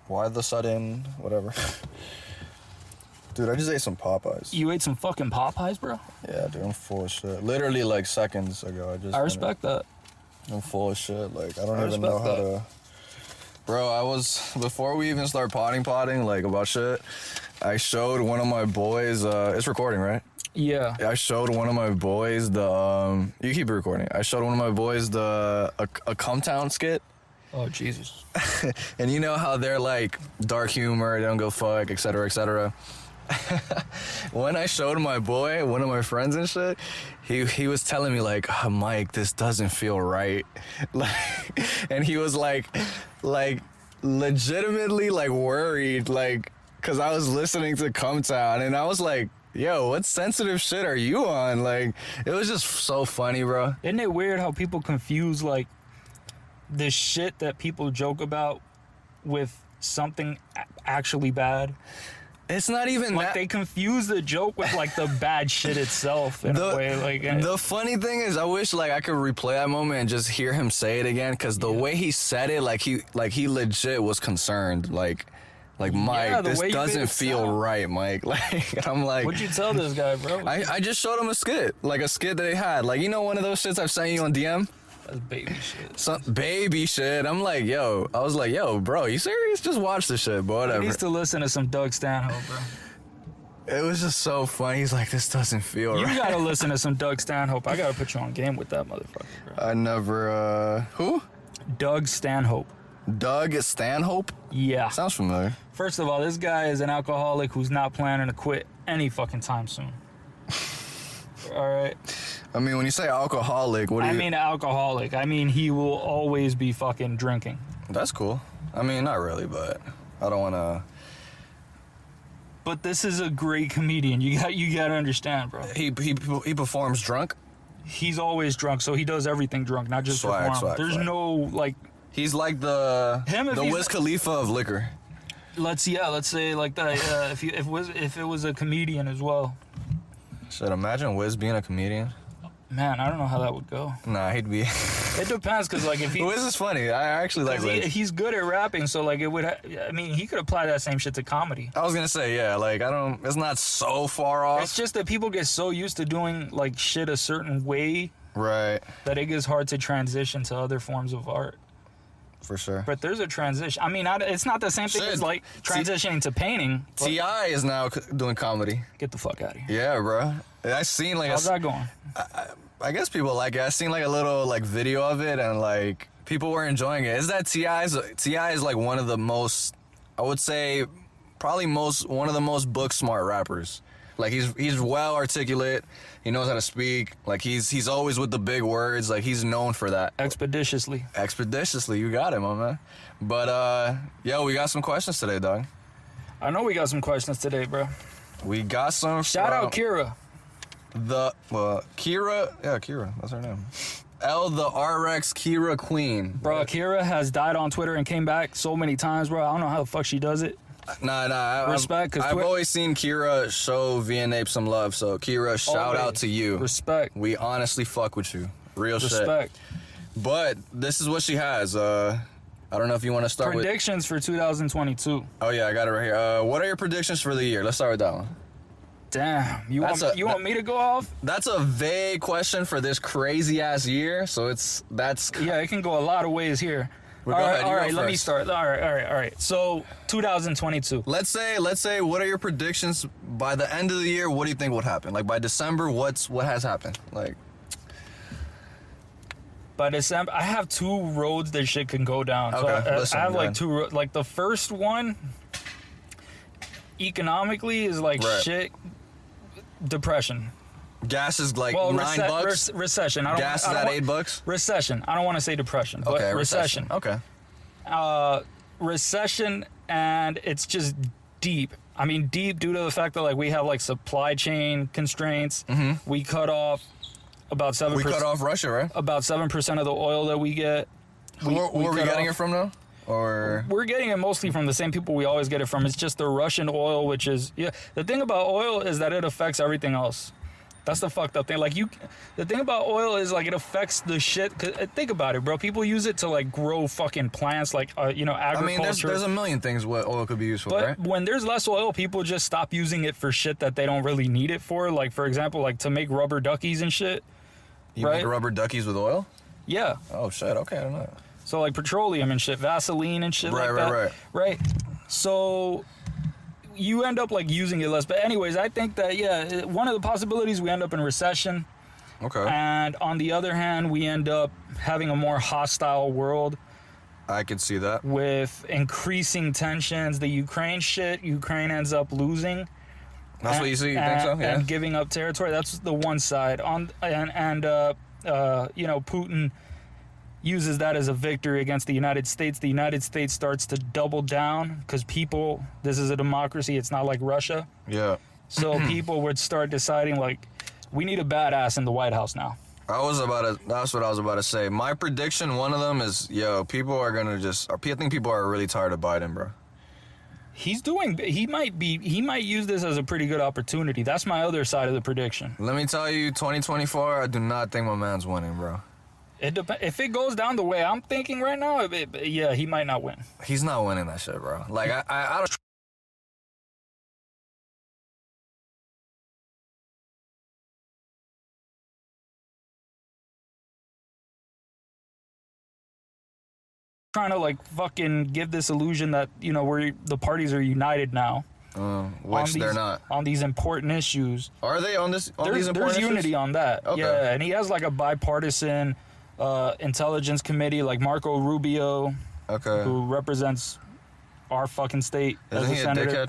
Why the sudden whatever? Dude, I just ate some Popeyes. You ate some fucking Popeyes, bro? Yeah, dude, I'm full of shit. Literally, like, seconds ago, I respect that. I'm full of shit. Like, I don't even know how to... Bro, before we even start potting, like, about shit, I showed one of my boys, it's recording, right? Yeah. I showed one of my boys you keep it recording. I showed one of my boys a Cumtown skit. Oh, Jesus. And you know how they're, like, dark humor, they don't go fuck, et cetera, et cetera. When I showed my boy, one of my friends and shit, he was telling me like, oh, Mike, this doesn't feel right. Like, and he was like legitimately like worried, like, cause I was listening to Cumtown and I was like, yo, what sensitive shit are you on? Like, it was just so funny, bro. Isn't it weird how people confuse like the shit that people joke about with something actually bad? It's not even like that. They confuse the joke with like the bad shit itself in a way. Like, the funny thing is, I wish like I could replay that moment and just hear him say it again, because the way he said it, like he legit was concerned. Like Mike, this doesn't feel right, Mike. Like, I'm like, what'd you tell this guy, bro? I just showed him a skit that they had. Like, you know, one of those shits I've sent you on DM. That's baby shit. Some baby shit. I was like, yo, bro, you serious? Just watch the shit, but whatever. He needs to listen to some Doug Stanhope, bro. It was just so funny. He's like, this doesn't feel right. You gotta listen to some Doug Stanhope. I gotta put you on game with that motherfucker, bro. I never, who? Doug Stanhope. Doug Stanhope? Yeah. Sounds familiar. First of all, this guy is an alcoholic who's not planning to quit any fucking time soon. All right. I mean, when you say alcoholic, what do you... I mean alcoholic. I mean, he will always be fucking drinking. That's cool. I mean, not really, but I don't want to... But this is a great comedian. You got to understand, bro. He performs drunk? He's always drunk, so he does everything drunk, not just perform. There's no, like... He's like the Wiz Khalifa of liquor. Let's say like that. If it was a comedian as well. Shit, imagine Wiz being a comedian. Man, I don't know how that would go. Nah, he'd be... It depends, because like if he... Wiz is funny. I actually like Wiz. He's good at rapping, so like it would... I mean, he could apply that same shit to comedy. I was gonna say, yeah, like it's not so far off. It's just that people get so used to doing like shit a certain way. Right. That it gets hard to transition to other forms of art. For sure. But there's a transition. I mean, it's not the same thing as like transitioning to painting. T.I. is now doing comedy. Get the fuck out of here. Yeah, bro. I seen like... How's that going? I guess people like it. I seen like a little like video of it, and like people were enjoying it. Is that T.I. is like one of the most, I would say, probably one of the most book smart rappers. Like he's well articulate. He knows how to speak. Like he's always with the big words. Like he's known for that. Expeditiously, you got it, my man. But yo, we got some questions today, dog. I know we got some questions today, bro. We got some. Shout out Kira. Kira, yeah, Kira, that's her name. The RX Kira Queen. Bro, Kira has died on Twitter and came back so many times, bro. I don't know how the fuck she does it. Nah. Respect, because I've always seen Kira show N APE some love, so Kira, shout out to you. Respect. We honestly fuck with you. Real shit. Respect. But this is what she has. I don't know if you want to start predictions for 2022. Oh yeah, I got it right here. What are your predictions for the year? Let's start with that one. Damn, you want me to go off? That's a vague question for this crazy ass year, so that's yeah, it can go a lot of ways here. All right, let me start. All right. So 2022. Let's say, what are your predictions by the end of the year? What do you think would happen? Like by December, what has happened? Like by December, I have two roads that shit can go down. Okay, so I have like two roads. Like the first one, economically, is like shit. Depression. Gas is like $9. Recession. Gas is at $8. Recession. I don't want to say depression, but okay, recession. Okay. Recession, and it's just deep. I mean, deep due to the fact that like we have like supply chain constraints. Mm-hmm. We cut off about 7%. We cut off Russia, right? About 7% of the oil that we get. Where are we getting it from now? Or we're getting it mostly from the same people we always get it from. It's just the Russian oil, which is the thing about oil is that it affects everything else. That's the fucked up thing. Like the thing about oil is like it affects the shit. Cause think about it, bro. People use it to like grow fucking plants, like agriculture. I mean, there's a million things what oil could be used for, but right? when there's less oil, people just stop using it for shit that they don't really need it for. Like for example, like to make rubber duckies and shit. You make rubber duckies with oil? Yeah. Oh shit. Okay, I don't know. So like petroleum and shit, Vaseline and shit like that. Right. So you end up like using it less. But anyways, I think that one of the possibilities we end up in recession. Okay. And on the other hand, we end up having a more hostile world. I could see that. With increasing tensions, the Ukraine ends up losing. That's what you see. You think so? Yeah. And giving up territory. That's the one side. Putin uses that as a victory against the United States. The United States starts to double down because this is a democracy. It's not like Russia. Yeah. So people would start deciding like, we need a badass in the White House now. That's what I was about to say. My prediction, one of them is, I think people are really tired of Biden, bro. He might use this as a pretty good opportunity. That's my other side of the prediction. Let me tell you, 2024, I do not think my man's winning, bro. If it goes down the way I'm thinking right now, he might not win. He's not winning that shit, bro. Like, I don't... Trying to like fucking give this illusion that where the parties are united now, which they're not on these important issues. Are they on this? There's unity on that. Okay. Yeah, and he has like a bipartisan intelligence committee, like Marco Rubio, who represents our fucking state. Isn't he a dickhead?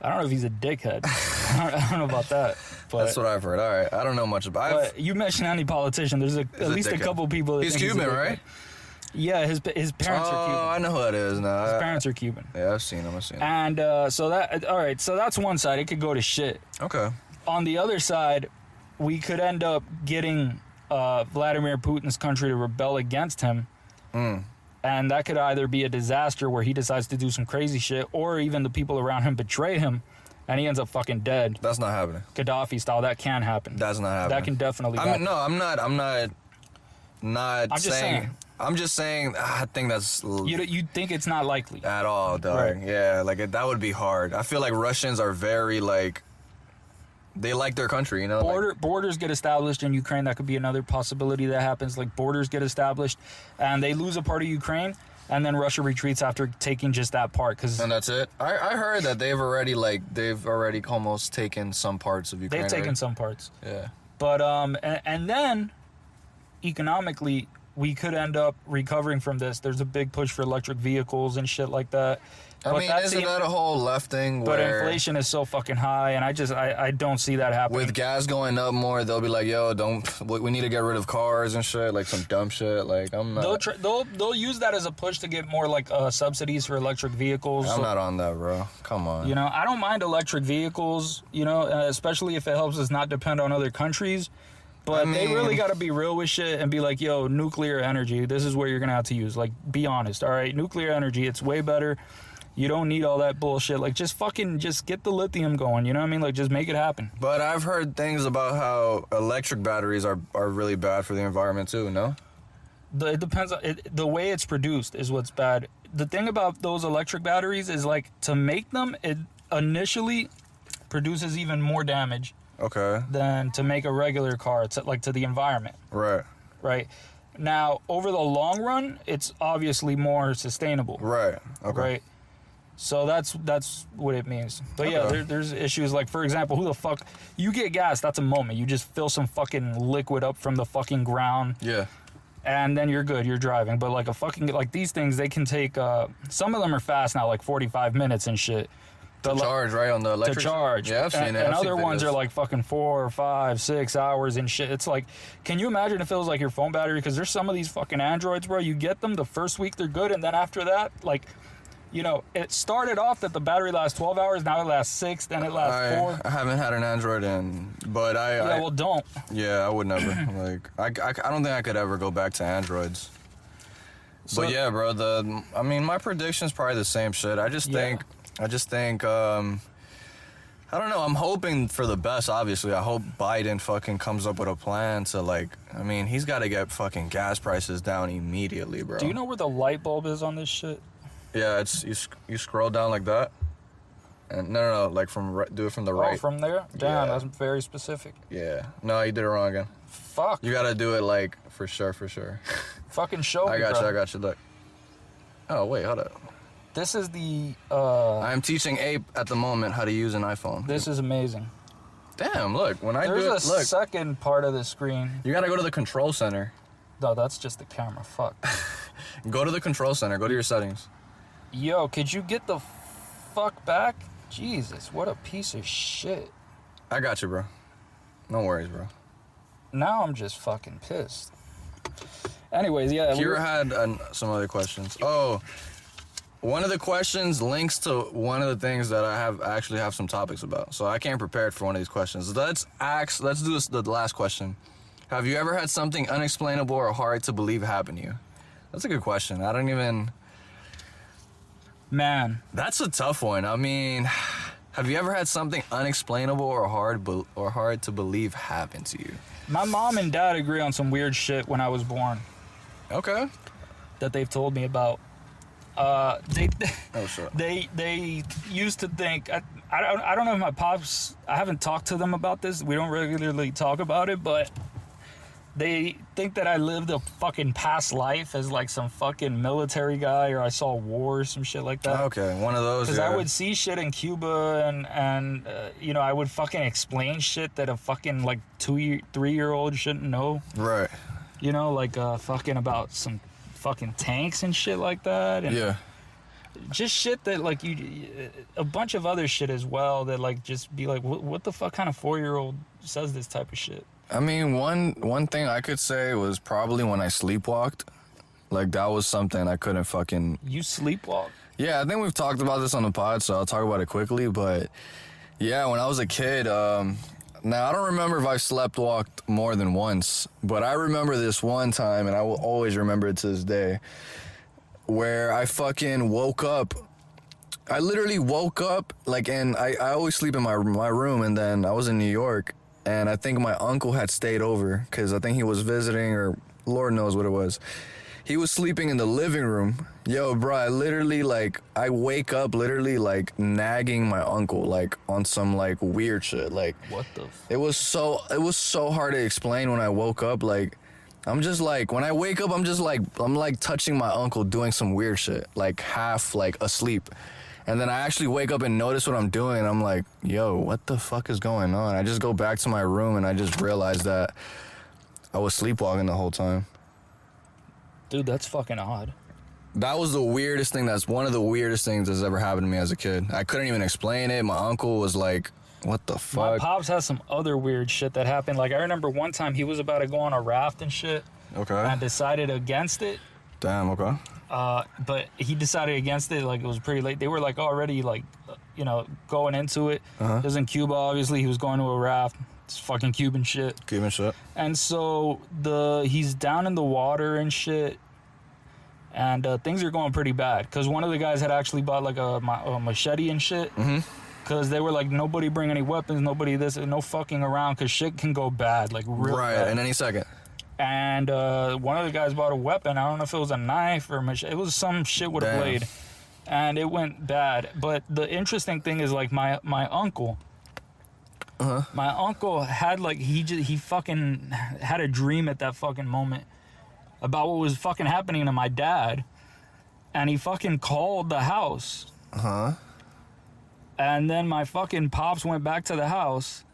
I don't know if he's a dickhead. I don't know about that. But that's what I've heard. All right, I don't know much about it. But you mentioned any politician. There's at least a couple people. He's Cuban, right? Yeah, his parents are Cuban. Oh, I know who that is now. His parents are Cuban. Yeah, I've seen him. And so that's one side. It could go to shit. Okay. On the other side, we could end up getting Vladimir Putin's country to rebel against him. And that could either be a disaster where he decides to do some crazy shit, or even the people around him betray him, and he ends up fucking dead. That's not happening. Gaddafi style, that can happen. That's not happening. That can definitely happen. No, I'm not saying. I'm just saying, I think that's... You think it's not likely? At all, dog. Right. Yeah, like, that would be hard. I feel like Russians are very, like... They like their country, you know? Borders get established in Ukraine. That could be another possibility that happens. Like, borders get established, and they lose a part of Ukraine, and then Russia retreats after taking just that part. And that's it? I heard that they've already almost taken some parts of Ukraine. They've taken some parts. Yeah. But, and then, economically... we could end up recovering from this. There's a big push for electric vehicles and shit like that. Isn't that a whole left thing? But inflation is so fucking high, and I don't see that happening. With gas going up more, they'll be like, "Yo, we need to get rid of cars and shit, like some dumb shit." Like I'm not. They'll use that as a push to get more like subsidies for electric vehicles. I'm not on that, bro. Come on. I don't mind electric vehicles. Especially if it helps us not depend on other countries. But they really got to be real with shit and be like, yo, nuclear energy, this is where you're going to have to use. Like, be honest, all right? Nuclear energy, it's way better. You don't need all that bullshit. Like, just get the lithium going, you know what I mean? Like, just make it happen. But I've heard things about how electric batteries are really bad for the environment, too, no? It depends. The way it's produced is what's bad. The thing about those electric batteries is, like, to make them, it initially produces even more damage. Okay. Than to make a regular car, to the environment. Right. Now, over the long run, it's obviously more sustainable. Right. Okay. Right. So that's what it means. But yeah, there's issues like, for example, who the fuck you get gas? That's a moment. You just fill some fucking liquid up from the fucking ground. Yeah. And then you're good. You're driving. But like these things, they can take. Some of them are fast now, like 45 minutes and shit. To charge, right, on the electric? To charge. Yeah, I've seen it. And other ones are like fucking 4 or 5, 6 hours and shit. It's like, can you imagine if it was like your phone battery? Because there's some of these fucking Androids, bro. You get them the first week, they're good. And then after that, like, it started off that the battery lasts 12 hours. Now it lasts 6, then it lasts 4. I haven't had an Android but don't. Yeah, I would never. Like, I don't think I could ever go back to Androids. So, but yeah, bro, my prediction's probably the same shit. I just think I don't know. I'm hoping for the best, obviously. I hope Biden fucking comes up with a plan to, like, I mean, he's got to get fucking gas prices down immediately, bro. Do you know where the light bulb is on this shit? Yeah, it's you scroll down like that. And no, like do it from the right. Oh, from there? Damn, Yeah. that's very specific. Yeah. No, you did it wrong again. Fuck. You got to do it, like, for sure. Fucking show me, I got bro. you. Look. Oh, wait, hold up. This is the, I'm teaching Ape at the moment how to use an iPhone. this is amazing. Damn, look. When I There's do a it, look. second part of the screen. You got to go to the control center. No, that's just the camera. Fuck. Go to the control center. Go to your settings. Yo, could you get the fuck back? Jesus, what a piece of shit. I got you, bro. No worries, bro. Now I'm just fucking pissed. Anyways, yeah. Kira had some other questions. Oh, one of the questions links to one of the things that I actually have some topics about. So I came prepared for one of these questions. Let's do this, the last question. Have you ever had something unexplainable or hard to believe happen to you? That's a good question. I don't even... Man, That's a tough one. I mean, have you ever had something unexplainable or hard to believe happen to you? my mom and dad agree on some weird shit when I was born Okay. that they've told me about. They Oh, sure. they used to think I don't know if my pops, I haven't talked to them about this. We don't regularly talk about it, but they think that I lived a fucking past life as like some fucking military guy, or I saw war or some shit like that. Okay, one of those. Because Yeah. I would see shit in Cuba and you know, I would fucking explain shit that a fucking like 3-year-old shouldn't know. Right. You know, like fucking about some fucking tanks and shit like that. And Yeah. just shit that like a bunch of other shit as well that like just be like, what the fuck kind of 4-year-old says this type of shit? I mean, one thing I could say was probably when I sleepwalked. Like, that was something I couldn't fucking... You sleepwalk? Yeah, I think we've talked about this on the pod, so I'll talk about it quickly. But, yeah, when I was a kid... now, I don't remember if I sleepwalked more than once, but I remember this one time, and I will always remember it to this day, where I fucking woke up. I literally woke up, like, and I always sleep in my room, and then I was in New York, and I think my uncle had stayed over, because I think he was visiting, or Lord knows what it was. He was sleeping in the living room. Yo, bro, I literally, like, I wake up literally, like, nagging my uncle, like, on some, like, weird shit. Like, What the it was so hard to explain when I woke up. Like, I'm just, like, when I wake up, I'm just, like, I'm, like, touching my uncle doing some weird shit, like, half, like, asleep. And then I actually wake up and notice what I'm doing, and I'm like, yo, what the fuck is going on? I just go back to my room, and I just realized that I was sleepwalking the whole time. Dude, that's fucking odd. That was the weirdest thing. That's one of the weirdest things that's ever happened to me as a kid. I couldn't even explain it. My uncle was like, what the My fuck? pops has some other weird shit that happened. Like, I remember one time he was about to go on a raft and shit Okay. and decided against it. Damn, okay. But he decided against it. Like, it was pretty late. They were, like, already, like, you know, going into it. Uh-huh. It was in Cuba, obviously. He was going to a raft. It's fucking Cuban shit. Cuban shit. And so he's down in the water and shit. And things are going pretty bad. Because one of the guys had actually bought, like, a machete and shit. Mm-hmm. Because they were like, nobody bring any weapons, nobody this, no fucking around, because shit can go bad, like real Right, bad. in any second. And one of the guys bought a weapon. I don't know if it was a knife or a machete. It was some shit with Damn. a blade. And it went bad. But the interesting thing is, like, my uncle. Uh-huh. My uncle had, like, he fucking had a dream at that fucking moment about what was fucking happening to my dad. And he fucking called the house. Uh-huh. And then my fucking pops went back to the house,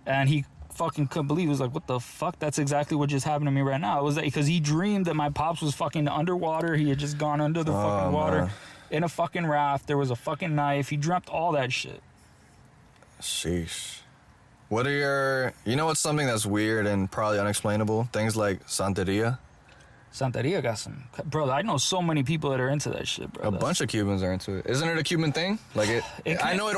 and he fucking couldn't believe it. He was like, what the fuck? That's exactly what just happened to me right now. It was like, because he dreamed that my pops was fucking underwater. He had just gone under the fucking water man. in a fucking raft. There was a fucking knife. He dreamt all that shit. Sheesh. What are you know what's something that's weird and probably unexplainable? Things like Santeria. Santeria got some... Bro, I know so many people that are into that shit, bro. A bunch of Cubans are into it. Isn't it a Cuban thing? Like I know it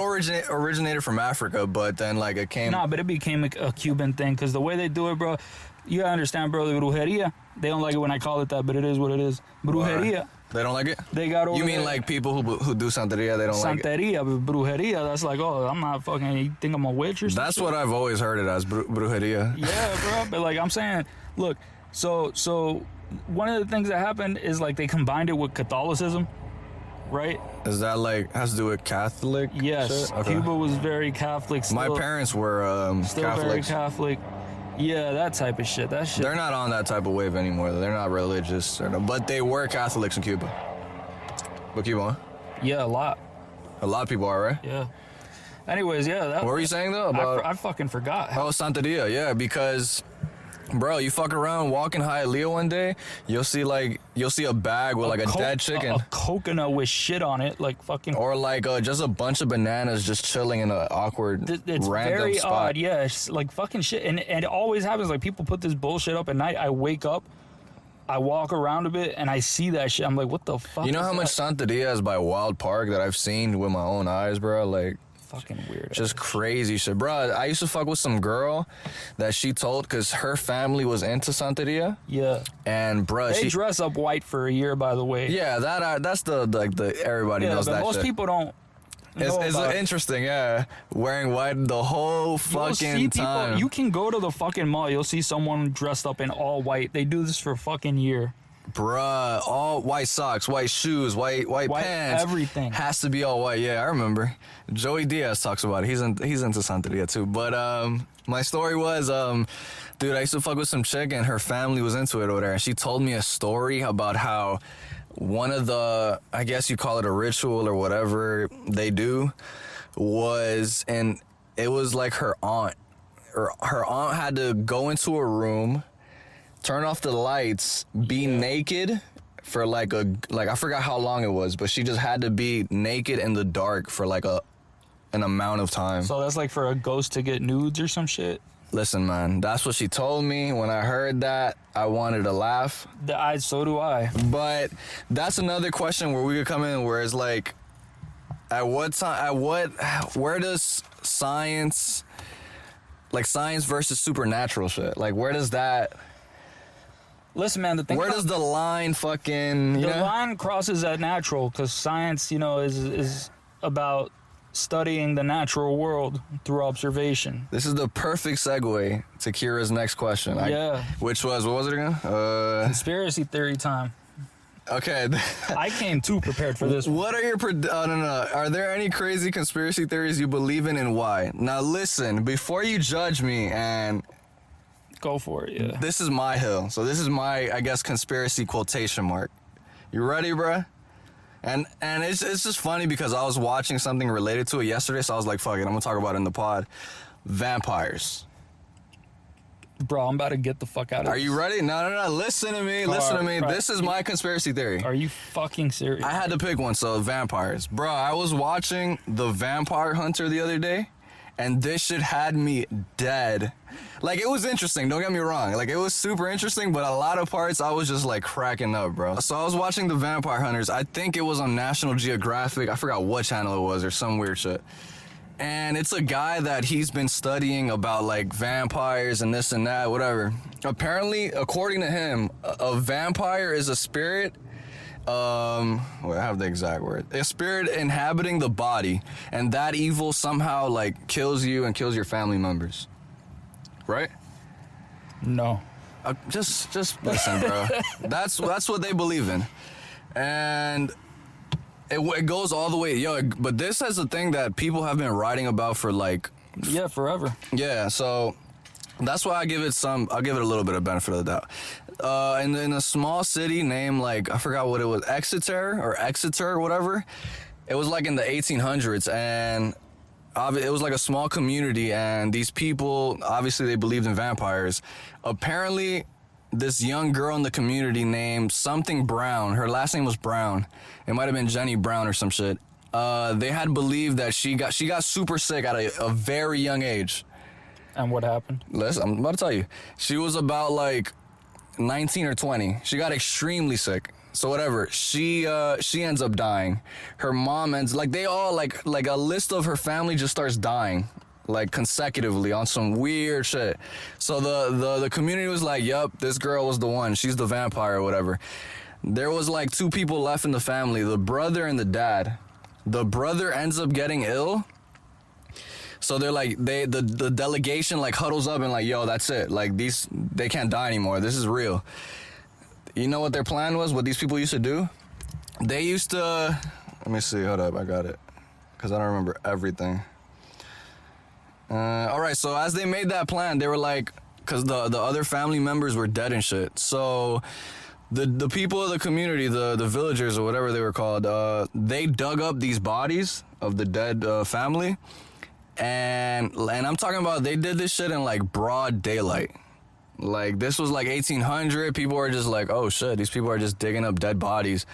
originated from Africa, but then like it came... Nah, but it became a Cuban thing, because the way they do it, bro, you gotta understand, bro, the brujeria. They don't like it when I call it that, but it is what it is. Brujeria. They don't like it? They got over You mean there. like people who do Santeria, they don't like it? Santeria, brujeria. That's like, oh, I'm not fucking. You think I'm a witch or something? That's what I've always heard it as, brujeria. Yeah, bro. But like I'm saying, look. So one of the things that happened is like they combined it with Catholicism, right? Is that like has to do with Catholic? Yes. shit? Okay. Cuba was very Catholic. Still, My parents were still very Catholics. Catholic. Yeah, that type of shit. That shit. They're not on that type of wave anymore. They're not religious, but they were Catholics in Cuba. But keep on. Yeah, a lot. A lot of people are, right? Yeah. Anyways, yeah. That, What were you saying though about? I fucking forgot. Oh, Santeria, yeah, because, bro, you fuck around walking Hialeah one day, you'll see a bag with like a dead chicken, A coconut with shit on it, like fucking. or like just a bunch of bananas just chilling in an awkward It's random very spot. odd, yeah. It's like fucking shit, and it always happens. Like people put this bullshit up at night. I wake up, I walk around a bit, and I see that shit. I'm like, what the fuck? You know is how much Santeria is by Wild Park that I've seen with my own eyes, bro? Like, fucking weird. just crazy shit, bro. I used to fuck with some girl that she told because her family was into Santeria, Yeah. and bro, They she dress up white for a year, by the way. yeah, that's the everybody Yeah, knows but that most shit. people don't. know It's about it. interesting, yeah. Wearing white the whole You'll fucking see people. time. You can go to the fucking mall. You'll see someone dressed up in all white. They do this for a fucking year. Bruh, all white socks, white shoes, white pants. everything. Has to be all white. Yeah, I remember. Joey Diaz talks about it. He's into Santeria too. But my story was, dude, I used to fuck with some chick and her family was into it over there. And she told me a story about how one of the, I guess you call it a ritual or whatever they do, was, and it was like her aunt. Her aunt had to go into a room, turn off the lights, be naked for like I forgot how long it was, but she just had to be naked in the dark for like an amount of time. So that's like for a ghost to get nudes or some shit. Listen, man, that's what she told me. When I heard that, I wanted to laugh. So do I. But that's another question where we could come in where it's like, where does science, like science versus supernatural shit, like where does that, Listen, man. The thing. where does the line fucking, you the know? line crosses at natural because science, is about studying the natural world through observation. This is the perfect segue to Kira's next question. Yeah. Which was, what was it again? Conspiracy theory time. Okay. I came too prepared for this one. What are your, no. Are there any crazy conspiracy theories you believe in and why? Now listen, before you judge me, and Go for it, yeah. this is my hill. So this is my, I guess, conspiracy quotation mark. You ready, bruh? And it's just funny because I was watching something related to it yesterday, so I was like, fuck it, I'm gonna talk about it in the pod. Vampires. Bro, I'm about to get the fuck out of Are you ready? No. Listen to me. Right. This is my conspiracy theory. Are you fucking serious? I had to pick one, so vampires. Bro, I was watching The Vampire Hunter the other day, and this shit had me dead. Like, it was interesting, don't get me wrong. Like, it was super interesting, but a lot of parts I was just like cracking up, bro. So I was watching The Vampire Hunters. I think it was on National Geographic. I forgot what channel it was or some weird shit. And it's a guy that he's been studying about like vampires and this and that, whatever. Apparently, according to him, a vampire is a spirit. Wait, I have the exact word. A spirit inhabiting the body, and that evil somehow like kills you and kills your family members. Right? No. Just listen, bro. That's what they believe in, and it goes all the way, yo. But this is a thing that people have been writing about for like, Yeah, forever. yeah. So that's why I'll give it a little bit of benefit of the doubt. In a small city named, like, I forgot what it was, Exeter or whatever. It was like in the 1800s, and it was like a small community, and these people, obviously they believed in vampires. Apparently, this young girl in the community named something Brown, her last name was Brown. It might have been Jenny Brown or some shit. They had believed that she got super sick at a very young age. And what happened? Listen, I'm about to tell you. She was about like 19 or 20. She got extremely sick. So whatever, she ends up dying. Her mom ends, like, they all, like a list of her family just starts dying, like consecutively on some weird shit. So the community was like, yup, this girl was the one. She's the vampire or whatever. there was like 2 people left in the family, the brother and the dad. The brother ends up getting ill. So they're like, the delegation like huddles up and like, yo, that's it. Like they can't die anymore. This is real. You know what their plan was? What these people used to do? They used to, let me see, hold up, I got it. Because I don't remember everything. All right, so as they made that plan, they were like, because the other family members were dead and shit. So the people of the community, the villagers or whatever they were called, they dug up these bodies of the dead family. And I'm talking about they did this shit in like broad daylight. Like this was like 1800. People were just like, oh shit, these people are just digging up dead bodies.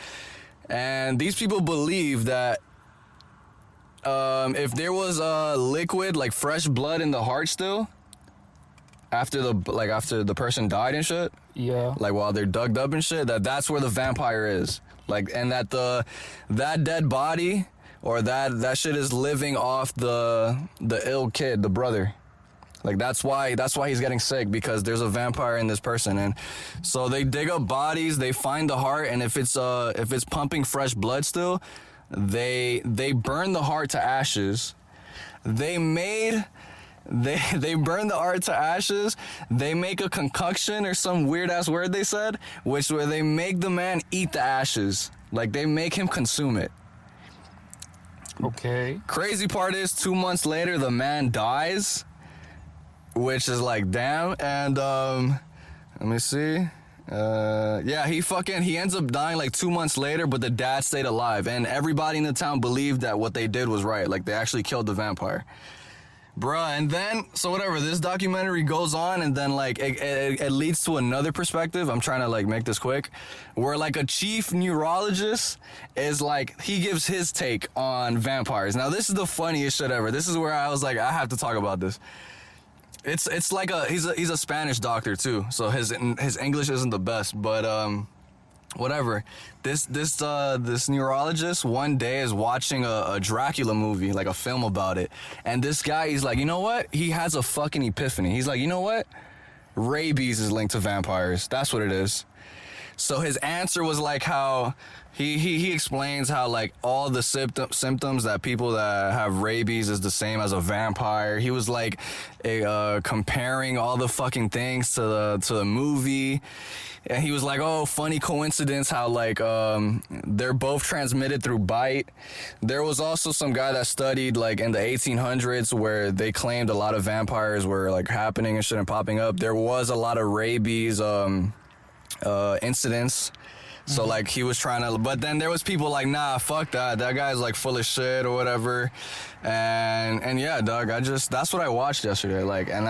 And these people believe that if there was liquid, like fresh blood in the heart still, after the person died and shit, yeah, like while they're dug up and shit, that's where the vampire is. Like, and that that dead body or that shit is living off the ill kid, the brother. Like that's why he's getting sick, because there's a vampire in this person. And so they dig up bodies, they find the heart, and if it's pumping fresh blood still, they burn the heart to ashes. They burn the heart to ashes. They make a concoction or some weird ass word they said, where they make the man eat the ashes. Like they make him consume it. Okay. Crazy part is 2 months later the man dies, which is like damn. And let me see. Yeah, he ends up dying like 2 months later, but the dad stayed alive, and everybody in the town believed that what they did was right. Like they actually killed the vampire. Bruh, and then, so whatever, this documentary goes on, and then like it leads to another perspective. I'm trying to like make this quick, where like a chief neurologist is like, he gives his take on vampires. Now this is the funniest shit ever. This is where I was like, I have to talk about this. It's like he's a Spanish doctor too, so his English isn't the best, but whatever. This neurologist one day is watching a Dracula movie, like a film about it, and this guy, he's like, you know what? He has a fucking epiphany. He's like, you know what? Rabies is linked to vampires. That's what it is. So his answer was like how he explains how like all the symptoms that people that have rabies is the same as a vampire. He was like comparing all the fucking things to the movie. And he was like, oh, funny coincidence how like they're both transmitted through bite. There was also some guy that studied like in the 1800s where they claimed a lot of vampires were like happening and shit and popping up. There was a lot of rabies incidents. So like he was trying to, but then there was people like, nah, fuck that guy's like full of shit or whatever. And yeah, dog, that's what I watched yesterday. Like, and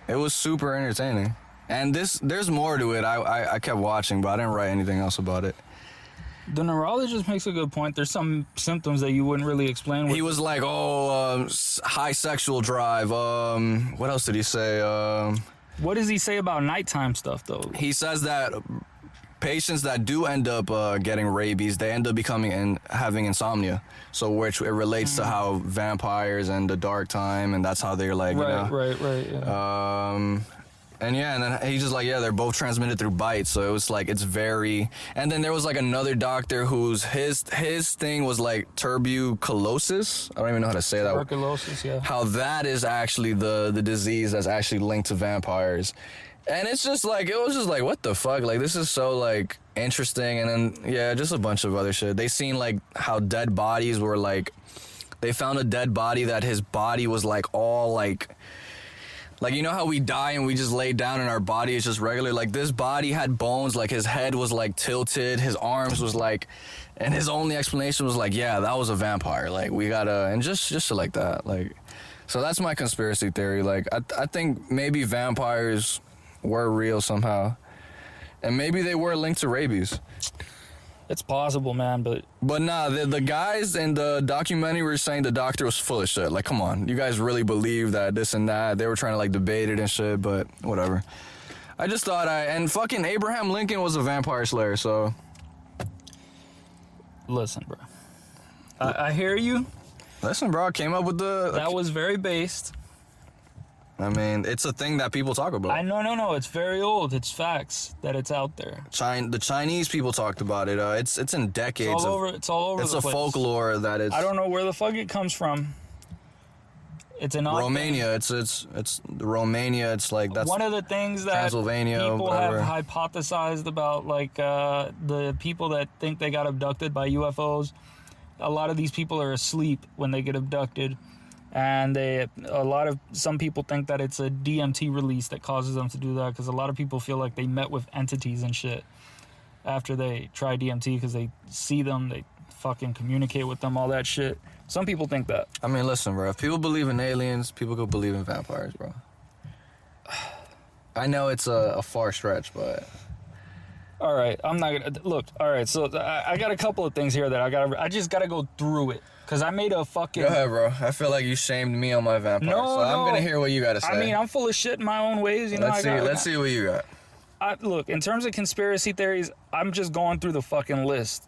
it was super entertaining. And there's more to it. I kept watching, but I didn't write anything else about it. The neurologist makes a good point. There's some symptoms that you wouldn't really explain. He was like, high sexual drive. What else did he say? What does he say about nighttime stuff, though? He says that patients that do end up getting rabies, they end up becoming and having insomnia. So which it relates to how vampires and the dark time, and that's how they're like, right. Yeah. And yeah, and then he's just like, yeah, they're both transmitted through bites. So it was like, it's very, and then there was like another doctor whose his thing was like tuberculosis. I don't even know how to say that. Tuberculosis, yeah. How that is actually the disease that's actually linked to vampires. And it's just like, it was just like, what the fuck? Like, this is so like interesting. And then, yeah, just a bunch of other shit. They seen like how dead bodies were like, they found a dead body that his body was like all like, you know how we die and we just lay down and our body is just regular? Like, this body had bones, like his head was like tilted, his arms was like, and his only explanation was like, yeah, that was a vampire. Like, we gotta, and just shit like that. Like, so that's my conspiracy theory. Like, I think maybe vampires were real somehow. And maybe they were linked to rabies. It's possible, man, but nah, the guys in the documentary were saying the doctor was full of shit. Like, come on, you guys really believe that this and that? They were trying to like debate it and shit, but whatever. I just thought and fucking Abraham Lincoln was a vampire slayer, so. Listen, bro. I hear you. Listen, bro, I came up with That was very based. I mean, it's a thing that people talk about. No. It's very old. It's facts that it's out there. The Chinese people talked about it. It's in decades. It's all over. It's all over. It's the a place. folklore that is. I don't know where the fuck it comes from. It's an Romania. It's Romania. It's like that's one of the things that Transylvania, people whatever. have hypothesized about, like the people that think they got abducted by UFOs. A lot of these people are asleep when they get abducted, and some people think that it's a DMT release that causes them to do that, because a lot of people feel like they met with entities and shit after they try DMT, because they see them, they fucking communicate with them, all that shit. Some people think that. I mean, listen, bro. If people believe in aliens, people could believe in vampires, bro. I know it's a far stretch, but all right, I'm not gonna look. All right, so I got a couple of things here that I just gotta go through it, because I made a fucking. Go ahead, bro. I feel like you shamed me on my vampire, so I'm gonna hear what you gotta say. I mean, I'm full of shit in my own ways, you know. Let's see what you got. Look, in terms of conspiracy theories, I'm just going through the fucking list.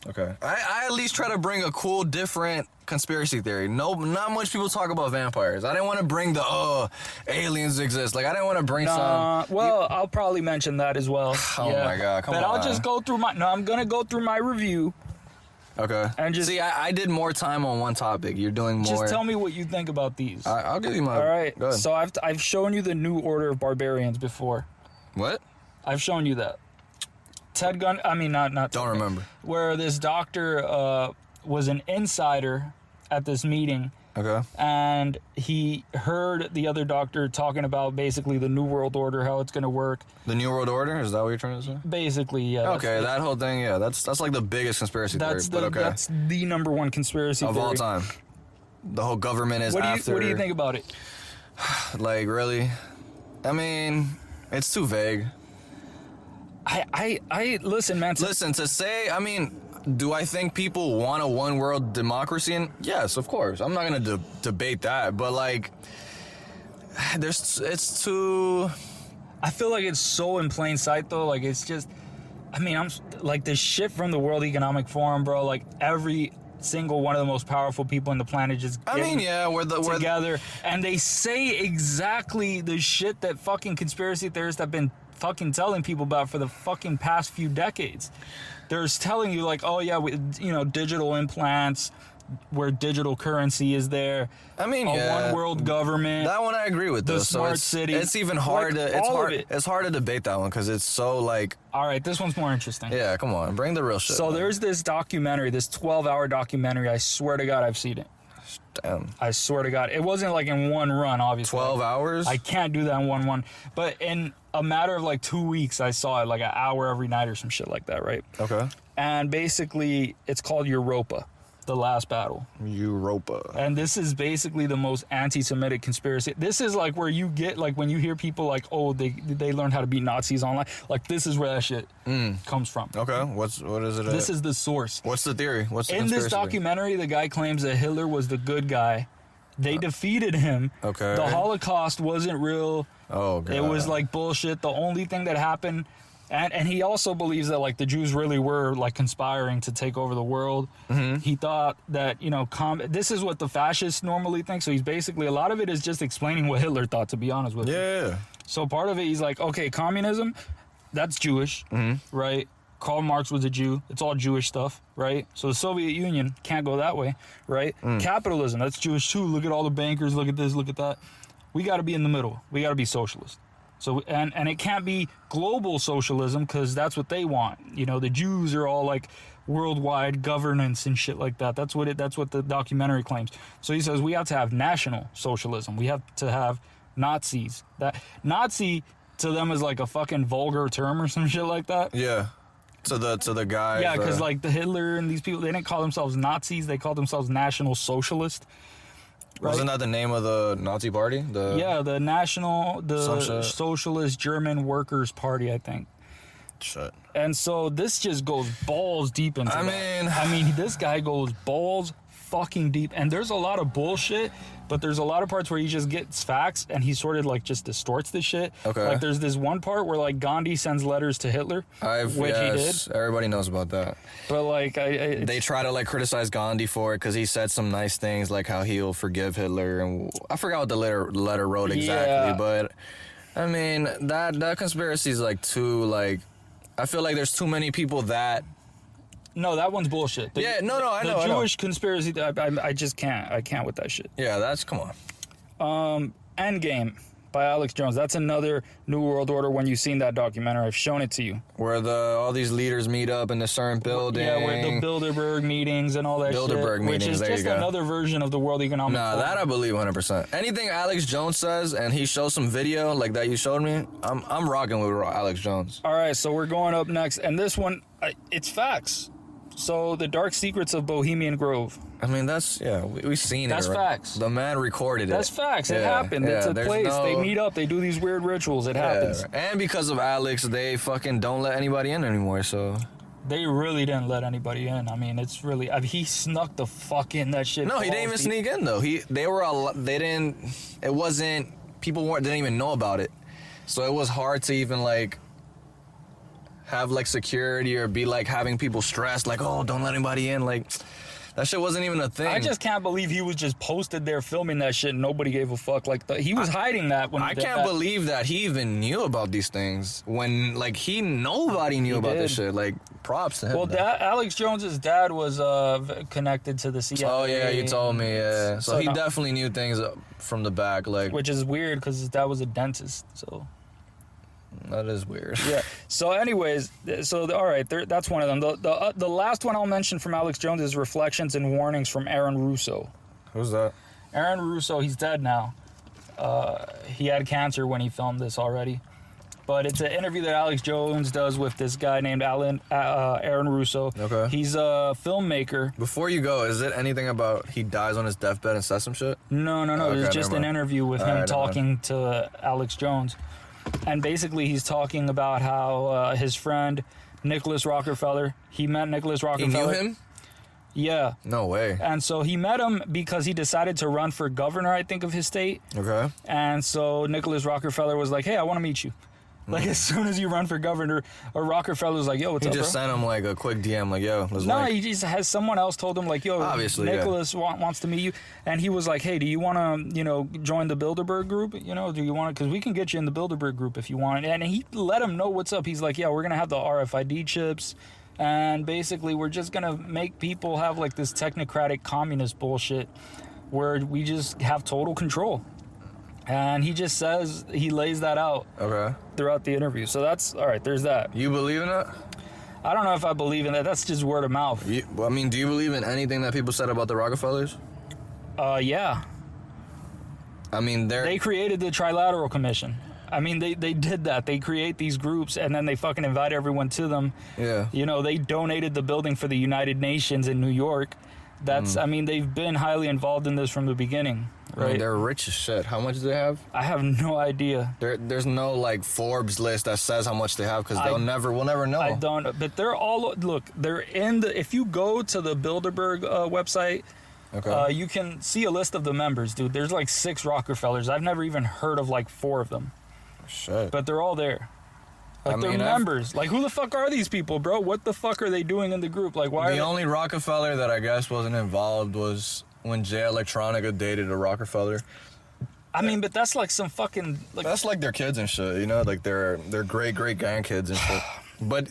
Okay. I at least try to bring a cool, different conspiracy theory. No, not much people talk about vampires. I didn't want to bring the aliens exist. Like, I didn't want to bring some. Well, I'll probably mention that as well. Oh my God, come on. But I'll just go through I'm gonna go through my review. Okay. And just see, I did more time on one topic. You're doing more. Just tell me what you think about these. I'll give you my. All right. Go ahead. So I've shown you the New Order of Barbarians before. What? I've shown you that. Ted Gun. I mean, not. Don't remember. Where this doctor was an insider at this meeting. Okay. And he heard the other doctor talking about basically the New World Order, how it's going to work. The New World Order? Is that what you're trying to say? Basically, yeah. Okay, that whole thing, yeah. That's like the biggest conspiracy theory. But okay. That's the number one conspiracy of theory. all time. The whole government is after. What do you think about it? Like, really? I mean, it's too vague. I listen, man. Listen, to say, I mean, do I think people want a one world democracy? And yes, of course. I'm not gonna debate that, but like, it's too. I feel like it's so in plain sight though. Like, it's just, I mean, I'm like this shit from the World Economic Forum, bro. Like every single one of the most powerful people on the planet just we're together, and they say exactly the shit that fucking conspiracy theorists have been fucking telling people about for the fucking past few decades. They're telling you like, oh yeah, digital implants, where digital currency is there. I mean, one world government. That one I agree with. The so smart cities. It's even hard like, it's hard to debate that one because it's so like. All right, this one's more interesting. Yeah, come on, bring the real shit. So there's this documentary, this 12-hour documentary. I swear to God, I've seen it. Damn. I swear to God, it wasn't like in one run, obviously. 12 hours? I can't do that in one run. But in a matter of like 2 weeks, I saw it like an hour every night or some shit like that, right? Okay. And basically, it's called Europa, The Last Battle. Europa. And this is basically the most anti-Semitic conspiracy. This is like where you get, like when you hear people like, oh, they learned how to beat Nazis online. Like this is where that shit comes from. Okay. What is it? This is the source. What's the theory? What's the in conspiracy this documentary, the guy claims that Hitler was the good guy. They defeated him. Okay. The Holocaust wasn't real. Oh, God. It was like bullshit. The only thing that happened, and he also believes that like the Jews really were like conspiring to take over the world. Mm-hmm. He thought that, this is what the fascists normally think. So he's basically, a lot of it is just explaining what Hitler thought, to be honest with you. Yeah. So part of it, he's like, okay, communism, that's Jewish, right? Karl Marx was a Jew. It's all Jewish stuff, right? So the Soviet Union can't go that way, right? Capitalism, that's Jewish too. Look at all the bankers. Look at this. Look at that. We got to be in the middle. We got to be socialist. So and it can't be global socialism because that's what they want. The Jews are all like worldwide governance and shit like that. That's what the documentary claims. So he says we have to have national socialism. We have to have Nazis. That Nazi to them is like a fucking vulgar term or some shit like that. Yeah. To the guy. Yeah, because like the Hitler and these people, they didn't call themselves Nazis. They called themselves National Socialist. Right? Wasn't that the name of the Nazi party? The Socialist German Workers' Party, I think. Shit. And so this just goes balls deep into that. I mean, this guy goes balls fucking deep, and there's a lot of bullshit, but there's a lot of parts where he just gets facts and he sort of like just distorts the shit. Okay. Like there's this one part where like Gandhi sends letters to Hitler, which he did. Everybody knows about that. But like they try to like criticize Gandhi for it because he said some nice things like how he'll forgive Hitler, and I forgot what the letter wrote exactly, but I mean that conspiracy is like too like. I feel like there's too many people that. No, that one's bullshit. I know. The Jewish conspiracy, I just can't. I can't with that shit. Yeah, come on. Endgame by Alex Jones. That's another New World Order. When you've seen that documentary, I've shown it to you. Where all these leaders meet up in a certain building. Yeah, where the Bilderberg meetings and all that Bilderberg shit. meetings, Which is just another version of the World Economic Forum. That I believe 100%. Anything Alex Jones says and he shows some video like that you showed me, I'm rocking with Alex Jones. All right, so we're going up next. And this one, it's facts. So the Dark Secrets of Bohemian Grove. I mean, we've seen That's it. That's facts. The man recorded it. That's facts. It happened. It's a place. They meet up. They do these weird rituals. It happens. And because of Alex, they fucking don't let anybody in anymore, so. They really didn't let anybody in. I mean, it's really. He snuck the fuck in that shit. No, he didn't even sneak in, though. They didn't. It wasn't. People didn't even know about it. So it was hard to even, like, have like security or be like having people stressed like, oh, don't let anybody in. Like that shit wasn't even a thing. I just can't believe he was just posted there filming that shit and nobody gave a fuck. Like he was hiding that when I can't believe that he even knew about these things when like nobody knew about this shit. Like props to him. Well, Alex Jones's dad was connected to the CIA. Oh yeah, you told me. Yeah, so he definitely knew things from the back, like, which is weird because his dad was a dentist. So. That is weird. Yeah. So, anyways, all right, that's one of them. The last one I'll mention from Alex Jones is Reflections and Warnings from Aaron Russo. Who's that? Aaron Russo. He's dead now. He had cancer when he filmed this already, but it's an interview that Alex Jones does with this guy named Aaron Russo. Okay. He's a filmmaker. Before you go, is it anything about he dies on his deathbed and says some shit? No. Okay, it's just an interview with him talking to Alex Jones. And basically, he's talking about how his friend, Nicholas Rockefeller, he met Nicholas Rockefeller. He knew him? Yeah. No way. And so he met him because he decided to run for governor, I think, of his state. Okay. And so Nicholas Rockefeller was like, hey, I want to meet you. Like, as soon as you run for governor, or Rockefeller was like, yo, what's up, He just sent him, like, a quick DM, like, yo, let's No, he just has someone else told him, like, yo, obviously, Nicholas wants to meet you. And he was like, hey, do you want to, join the Bilderberg group? Do you want to? Because we can get you in the Bilderberg group if you want. And he let him know what's up. He's like, yeah, we're going to have the RFID chips. And basically, we're just going to make people have, like, this technocratic communist bullshit where we just have total control. And he just says, he lays that out throughout the interview. So that's, all right, there's that. You believe in it? I don't know if I believe in that. That's just word of mouth. Do you believe in anything that people said about the Rockefellers? Yeah. I mean, they created the Trilateral Commission. I mean, they did that. They create these groups, and then they fucking invite everyone to them. Yeah. They donated the building for the United Nations in New York. That's, I mean, they've been highly involved in this from the beginning. Right? I mean, they're rich as shit. How much do they have? I have no idea. There's no, like, Forbes list that says how much they have, because we'll never know. I don't, but they're all, look, they're in if you go to the Bilderberg website, you can see a list of the members, dude. There's like 6 Rockefellers. I've never even heard of like 4 of them. Shit. But they're all there. Like, they're members. Like, who the fuck are these people, bro? What the fuck are they doing in the group? Like, why? The only Rockefeller that I guess wasn't involved was when Jay Electronica dated a Rockefeller. I mean, but that's like some fucking... That's like their kids and shit, like their great grandkids and shit. But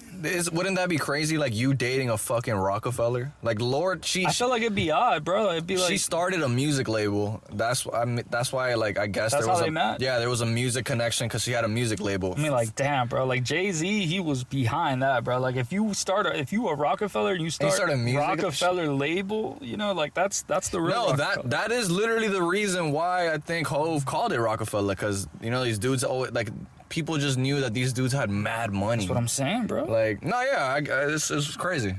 wouldn't that be crazy? Like you dating a fucking Rockefeller? Like Lord, I feel like it'd be odd, bro. It'd be like she started a music label. That's why. Like I guess that's there was how they met? Yeah, there was a music connection because she had a music label. I mean, like damn, bro. Like Jay-Z, he was behind that, bro. Like if you a Rockefeller and you start a music Rockefeller label, like that's the real. No, that is literally the reason why I think Hove called it Rockefeller, because these dudes always like. People just knew that these dudes had mad money. That's what I'm saying, bro. Like, no, yeah, it's crazy.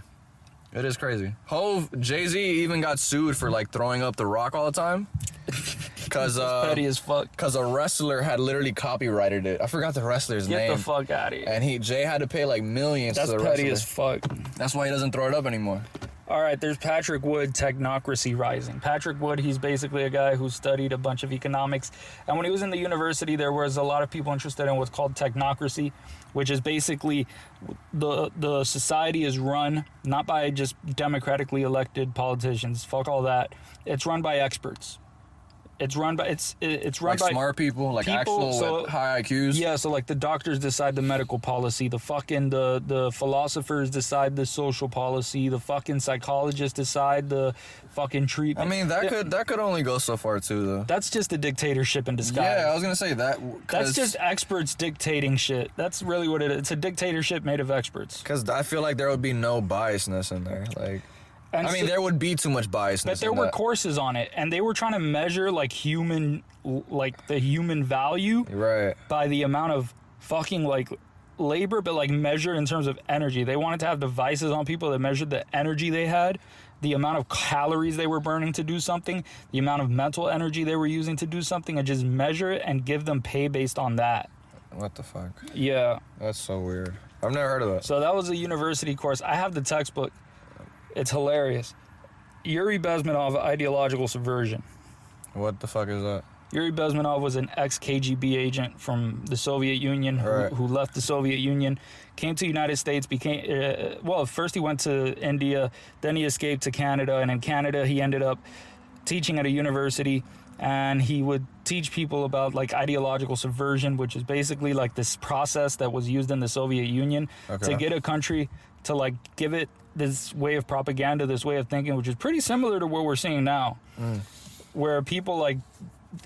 It is crazy. Jay-Z even got sued for, like, throwing up the rock all the time. Because, petty as fuck. Because a wrestler had literally copyrighted it. I forgot the wrestler's name. Get the fuck out of here. And Jay had to pay, like, millions to the wrestler. That's petty as fuck. That's why he doesn't throw it up anymore. All right, there's Patrick Wood, Technocracy Rising. Patrick Wood, he's basically a guy who studied a bunch of economics. And when he was in the university, there was a lot of people interested in what's called technocracy, which is basically the society is run not by just democratically elected politicians. Fuck all that. It's run by experts. It's run by like by smart people, like people, actual so, with high IQs. Yeah, so like the doctors decide the medical policy, the philosophers decide the social policy, the fucking psychologists decide the fucking treatment. I mean, that could only go so far too, though. That's just a dictatorship in disguise. Yeah, I was gonna say that. That's just experts dictating shit. That's really what it is. It's a dictatorship made of experts. Because I feel like there would be no biasness in there, like. And I mean, there would be too much biasness. But there were courses on it, and they were trying to measure like the human value, right, by the amount of fucking like labor, but like measured in terms of energy. They wanted to have devices on people that measured the energy they had, the amount of calories they were burning to do something, the amount of mental energy they were using to do something, and just measure it and give them pay based on that. What the fuck? Yeah. That's so weird. I've never heard of that. So that was a university course. I have the textbook. It's hilarious. Yuri Bezmenov, Ideological Subversion. What the fuck is that? Yuri Bezmenov was an ex-KGB agent from the Soviet Union who left the Soviet Union, came to the United States, first he went to India, then he escaped to Canada, and in Canada he ended up teaching at a university, and he would teach people about like ideological subversion, which is basically like this process that was used in the Soviet Union to get a country to like give it this way of propaganda, this way of thinking, which is pretty similar to what we're seeing now, where people like,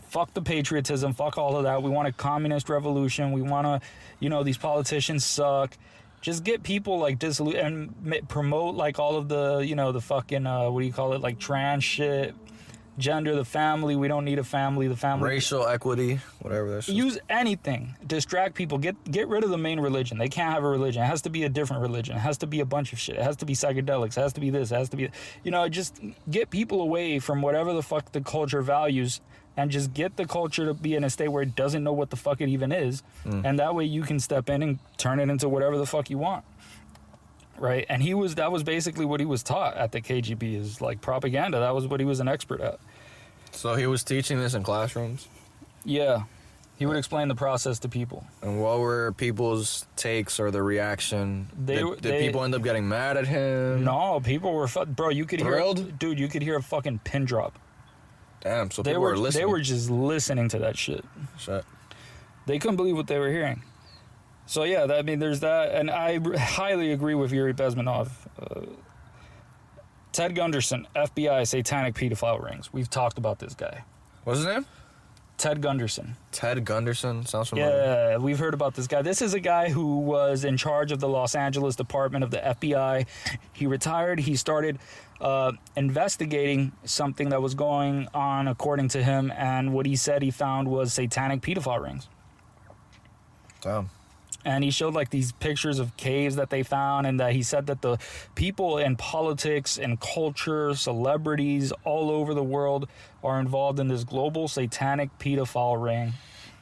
fuck the patriotism, fuck all of that. We want a communist revolution. We want to, these politicians suck. Just get people like dissolute and promote like all of the, the fucking, like trans shit. Gender, the family. We don't need a family. The family. Racial equity, whatever that shit. Use anything. Distract people. Get rid of the main religion. They can't have a religion. It has to be a different religion. It has to be a bunch of shit. It has to be psychedelics. It has to be this. It has to be, just get people away from whatever the fuck the culture values, and just get the culture to be in a state where it doesn't know what the fuck it even is, and that way you can step in and turn it into whatever the fuck you want. Right, and that was basically what he was taught at the KGB, is like propaganda. That was what he was an expert at. So he was teaching this in classrooms? Yeah, he would explain the process to people. And what were people's takes or the reaction? Did people end up getting mad at him? No, people were bro. You could thrilled? You could hear a fucking pin drop. Damn, so people were listening. They were just listening to that shit. Shit. They couldn't believe what they were hearing. So yeah, there's that, and I highly agree with Yuri Bezmenov. Ted Gunderson, FBI, satanic pedophile rings. We've talked about this guy. What's his name? Ted Gunderson. Ted Gunderson? Sounds familiar. Yeah, we've heard about this guy. This is a guy who was in charge of the Los Angeles Department of the FBI. He retired. He started investigating something that was going on, according to him, and what he said he found was satanic pedophile rings. Damn. And he showed like these pictures of caves that they found, and that he said that the people in politics and culture, celebrities all over the world are involved in this global satanic pedophile ring.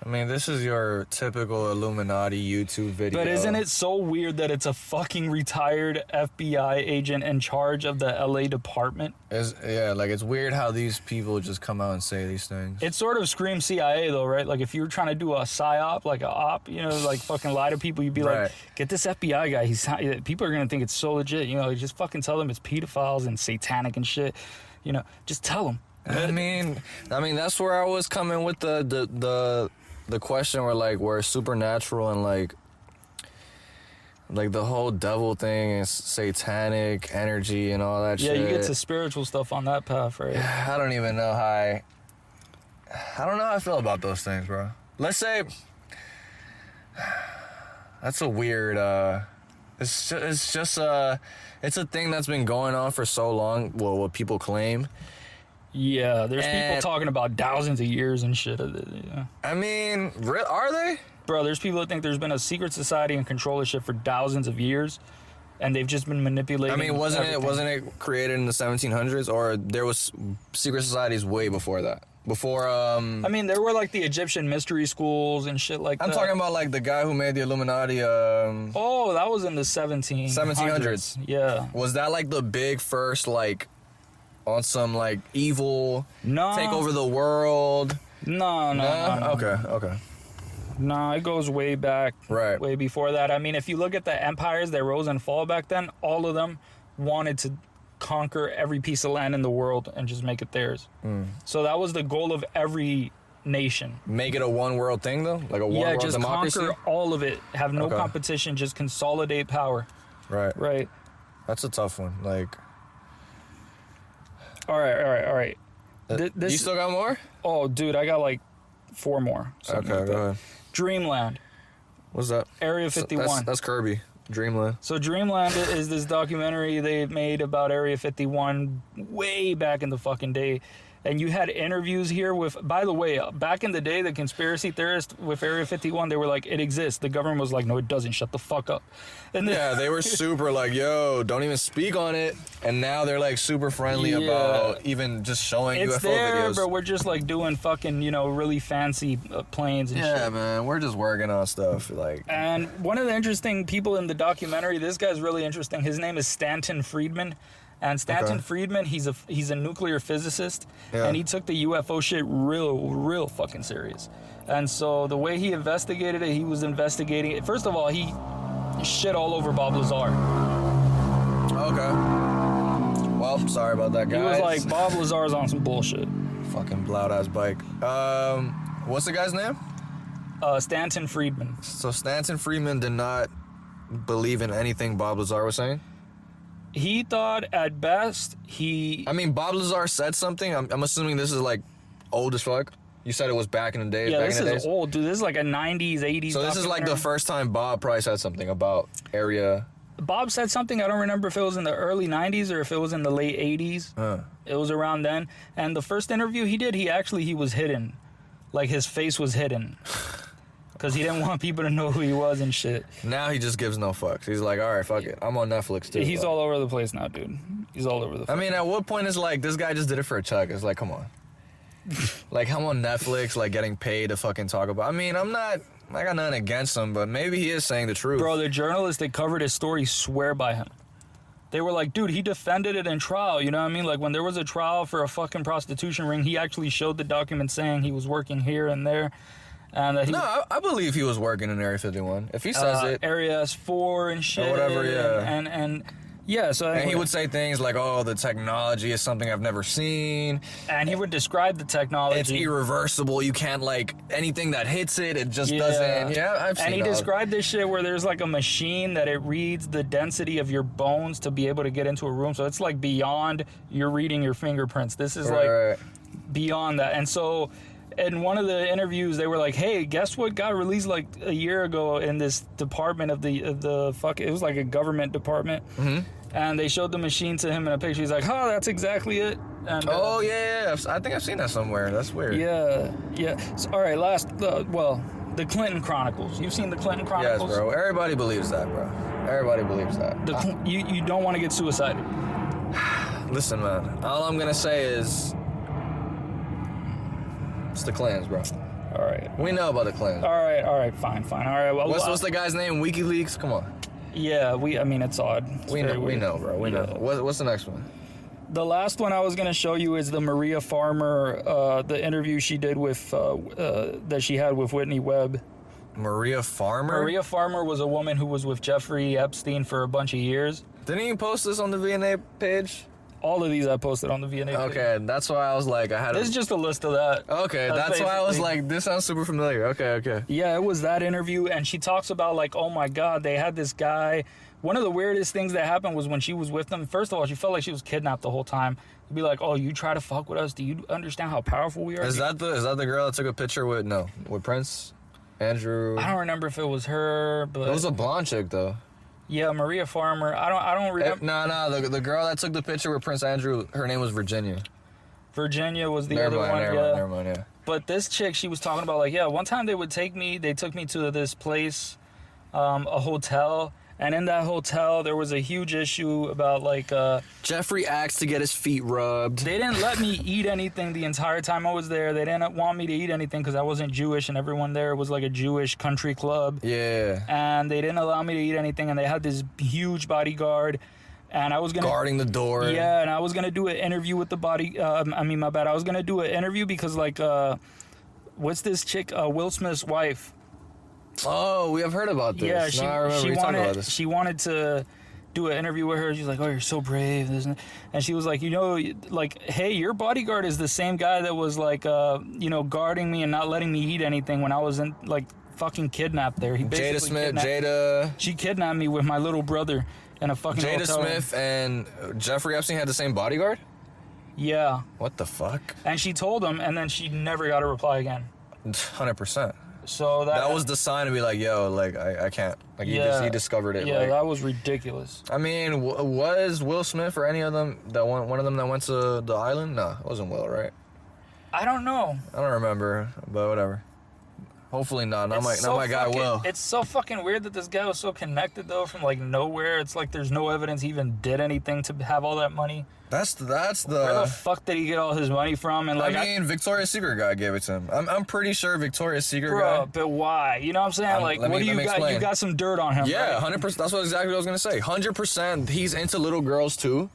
I mean, this is your typical Illuminati YouTube video. But isn't it so weird that it's a fucking retired FBI agent in charge of the LA department? It's weird how these people just come out and say these things. It sort of screams CIA though, right? Like if you were trying to do a psyop, like a op, like fucking lie to people, you'd be like, get this FBI guy. People are gonna think it's so legit. Just fucking tell them it's pedophiles and satanic and shit. Just tell them. I mean, that's where I was coming with the question where we're supernatural and like the whole devil thing is satanic energy and all that shit. Yeah, you get to spiritual stuff on that path, right? I don't even know I don't know how I feel about those things, bro. Let's say that's a weird it's a thing that's been going on for so long, well, what people claim. Yeah, there's people talking about thousands of years and shit. Yeah. I mean, are they? Bro, there's people that think there's been a secret society and control this shit for thousands of years, and they've just been manipulating. I mean, wasn't it created in the 1700s, or there was secret societies way before that? Before, I mean, there were like the Egyptian mystery schools and shit like that. I'm talking about like the guy who made the Illuminati. Oh, that was in the 1700s. Yeah. Was that like the big first like on some like evil take over the world? No. Okay. No, it goes way back. Right. Way before that. I mean, if you look at the empires that rose and fall back then, all of them wanted to conquer every piece of land in the world and just make it theirs. So that was the goal of every nation. Make it a one world thing though? Like a one world just democracy? conquer all of it. Have no competition, just consolidate power. Right. That's a tough one. Like All right. You still got more? Oh, dude, I got like 4 more. Okay, go ahead. Dreamland. What's that? Area 51. That's Kirby. Dreamland. So Dreamland is this documentary they made about Area 51 way back in the fucking day. And you had interviews here with, by the way, back in the day, the conspiracy theorists with Area 51, they were like, it exists. The government was like, no, it doesn't. Shut the fuck up. And Yeah, they were super like, yo, don't even speak on it. And now they're like super friendly about even just showing it's UFO there, videos. but we're just like doing fucking, really fancy planes and shit. Yeah, man, we're just working on stuff. Like, And one of the interesting people in the documentary, this guy's really interesting. His name is Stanton Friedman. And Stanton Friedman, he's a nuclear physicist, and he took the UFO shit real fucking serious. And so the way he investigated it, he was investigating it. First of all, he shit all over Bob Lazar. okay. Well, sorry about that, guys. He was like, Bob Lazar's on some bullshit. Fucking loud ass bike. What's the guy's name? Stanton Friedman. So Stanton Friedman did not believe in anything Bob Lazar was saying? He thought at best I mean, Bob Lazar said something. I'm assuming this is like old as fuck. You said it was back in the days. Yeah, back this in the is days? old, dude. This is like a 90s, 80s. So this is like the first time Bob probably said something about area. Bob said something. I don't remember if it was in the early 90s or if it was in the late 80s. It was around then. And the first interview he did, he was hidden. Like his face was hidden. Because he didn't want people to know who he was and shit. Now he just gives no fucks. He's like, all right, fuck it. I'm on Netflix too. He's all over the place now, dude. He's all over the place. I mean, at what point is like, this guy just did it for a check? It's like, come on. Like, I'm on Netflix, like, getting paid to fucking talk about. I mean, I got nothing against him, but maybe he is saying the truth. Bro, the journalists that covered his story swear by him. They were like, dude, he defended it in trial. You know what I mean? Like, when there was a trial for a fucking prostitution ring, he actually showed the document saying he was working here and there. And I believe he was working in Area 51. If he says it. Area S4 and shit. Or whatever, yeah. And yeah, so... And he would say things like, oh, the technology is something I've never seen. And he would describe the technology. It's irreversible. You can't, like, anything that hits it, it just doesn't. Yeah, I've seen And he described this shit where there's, like, a machine that it reads the density of your bones to be able to get into a room. So it's, like, beyond you're reading your fingerprints. This is, beyond that. And so... In one of the interviews, they were like, "Hey, guess what got released like a year ago in this department of the fuck? It was like a government department." Mm-hmm. And they showed the machine to him in a picture. He's like, "Oh, that's exactly it." And, yeah. I think I've seen that somewhere. That's weird. Yeah. So, all right, the Clinton Chronicles. You've seen the Clinton Chronicles? Yes, bro. Everybody believes that, bro. Everybody believes that. You don't want to get suicided. Listen, man. All I'm gonna say is. It's the Clintons, bro. All right. We know about the Clintons. All right, fine. All right, well... What's the guy's name? WikiLeaks? Come on. Yeah, it's odd. We know, bro. We know. What's the next one? The last one I was going to show you is the Maria Farmer, the interview she did with, that she had with Whitney Webb. Maria Farmer? Maria Farmer was a woman who was with Jeffrey Epstein for a bunch of years. Didn't you post this on the VNA page? All of these I posted on the VNA page. Okay, that's why I was like, This is just a list of that. Okay, that's why I was like, this sounds super familiar. Okay. Yeah, it was that interview, and she talks about, like, oh my God, they had this guy. One of the weirdest things that happened was when she was with them, first of all, she felt like she was kidnapped the whole time. They'd be like, oh, you try to fuck with us? Do you understand how powerful we are? Is that the girl that took a picture with Prince? Andrew? I don't remember if it was her, but... It was a blonde chick, though. Yeah, Maria Farmer. I don't remember. No. The girl that took the picture with Prince Andrew, her name was Virginia. Virginia was the other one. Never mind, yeah. But this chick, she was talking about, like, yeah, one time they took me to this place, a hotel, And in that hotel, there was a huge issue about like Jeffrey asked to get his feet rubbed. they didn't let me eat anything the entire time I was there. They didn't want me to eat anything because I wasn't Jewish, and everyone there was like a Jewish country club. Yeah. And they didn't allow me to eat anything, and they had this huge bodyguard, and I was gonna Guarding the door. Yeah, and I was gonna do an interview with the body. My bad. I was gonna do an interview because like what's this chick? Will Smith's wife. Oh, we have heard about this. Yeah, I remember we talked about this. she wanted to do an interview with her. She's like, "Oh, you're so brave," and she was like, you know, like, "Hey, your bodyguard is the same guy that was like, you know, guarding me and not letting me eat anything when I was in like fucking kidnapped there." He basically She kidnapped me with my little brother in a fucking Jada hotel. Smith and Jeffrey Epstein had the same bodyguard? Yeah. What the fuck? And she told him, and then she never got a reply again. 100%. So that was the sign to be like, yo, like, I can't. Like, he discovered it. Yeah, like, that was ridiculous. I mean, was Will Smith or any of them, one of them that went to the island? No, it wasn't Will, right? I don't know. I don't remember, but whatever. Hopefully not. Not my guy Will. It's so fucking weird that this guy was so connected though from like nowhere. It's like there's no evidence he even did anything to have all that money. That's the. Where the fuck did he get all his money from? And like, I mean, Victoria's Secret guy gave it to him. I'm pretty sure Victoria's Secret bro, guy. But why? You know what I'm saying? Like, what do you got? Explain. You got some dirt on him. Yeah, right? 100%. That's exactly what I was gonna say. 100%. He's into little girls too,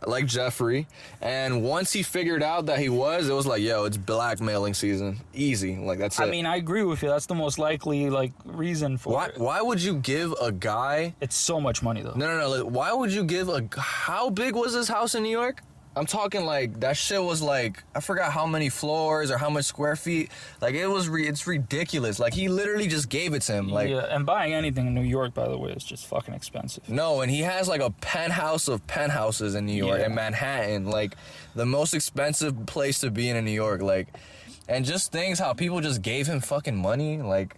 like Jeffrey. And once he figured out that he was, it was like, yo, it's blackmailing season. Easy. Like that's it. I mean, I agree with you. That's the most likely like reason for it. Why would you give a guy? It's so much money though. No. Like, why would you give a? How big was this house in New York? I'm talking like that shit was like, I forgot how many floors or how much square feet. Like it's ridiculous. Like he literally just gave it to him. Like, yeah, and buying anything in New York, by the way, is just fucking expensive. no, and he has like a penthouse of penthouses in New York, in Manhattan, like the most expensive place to be in New York. Like, and just things how people just gave him fucking money. Like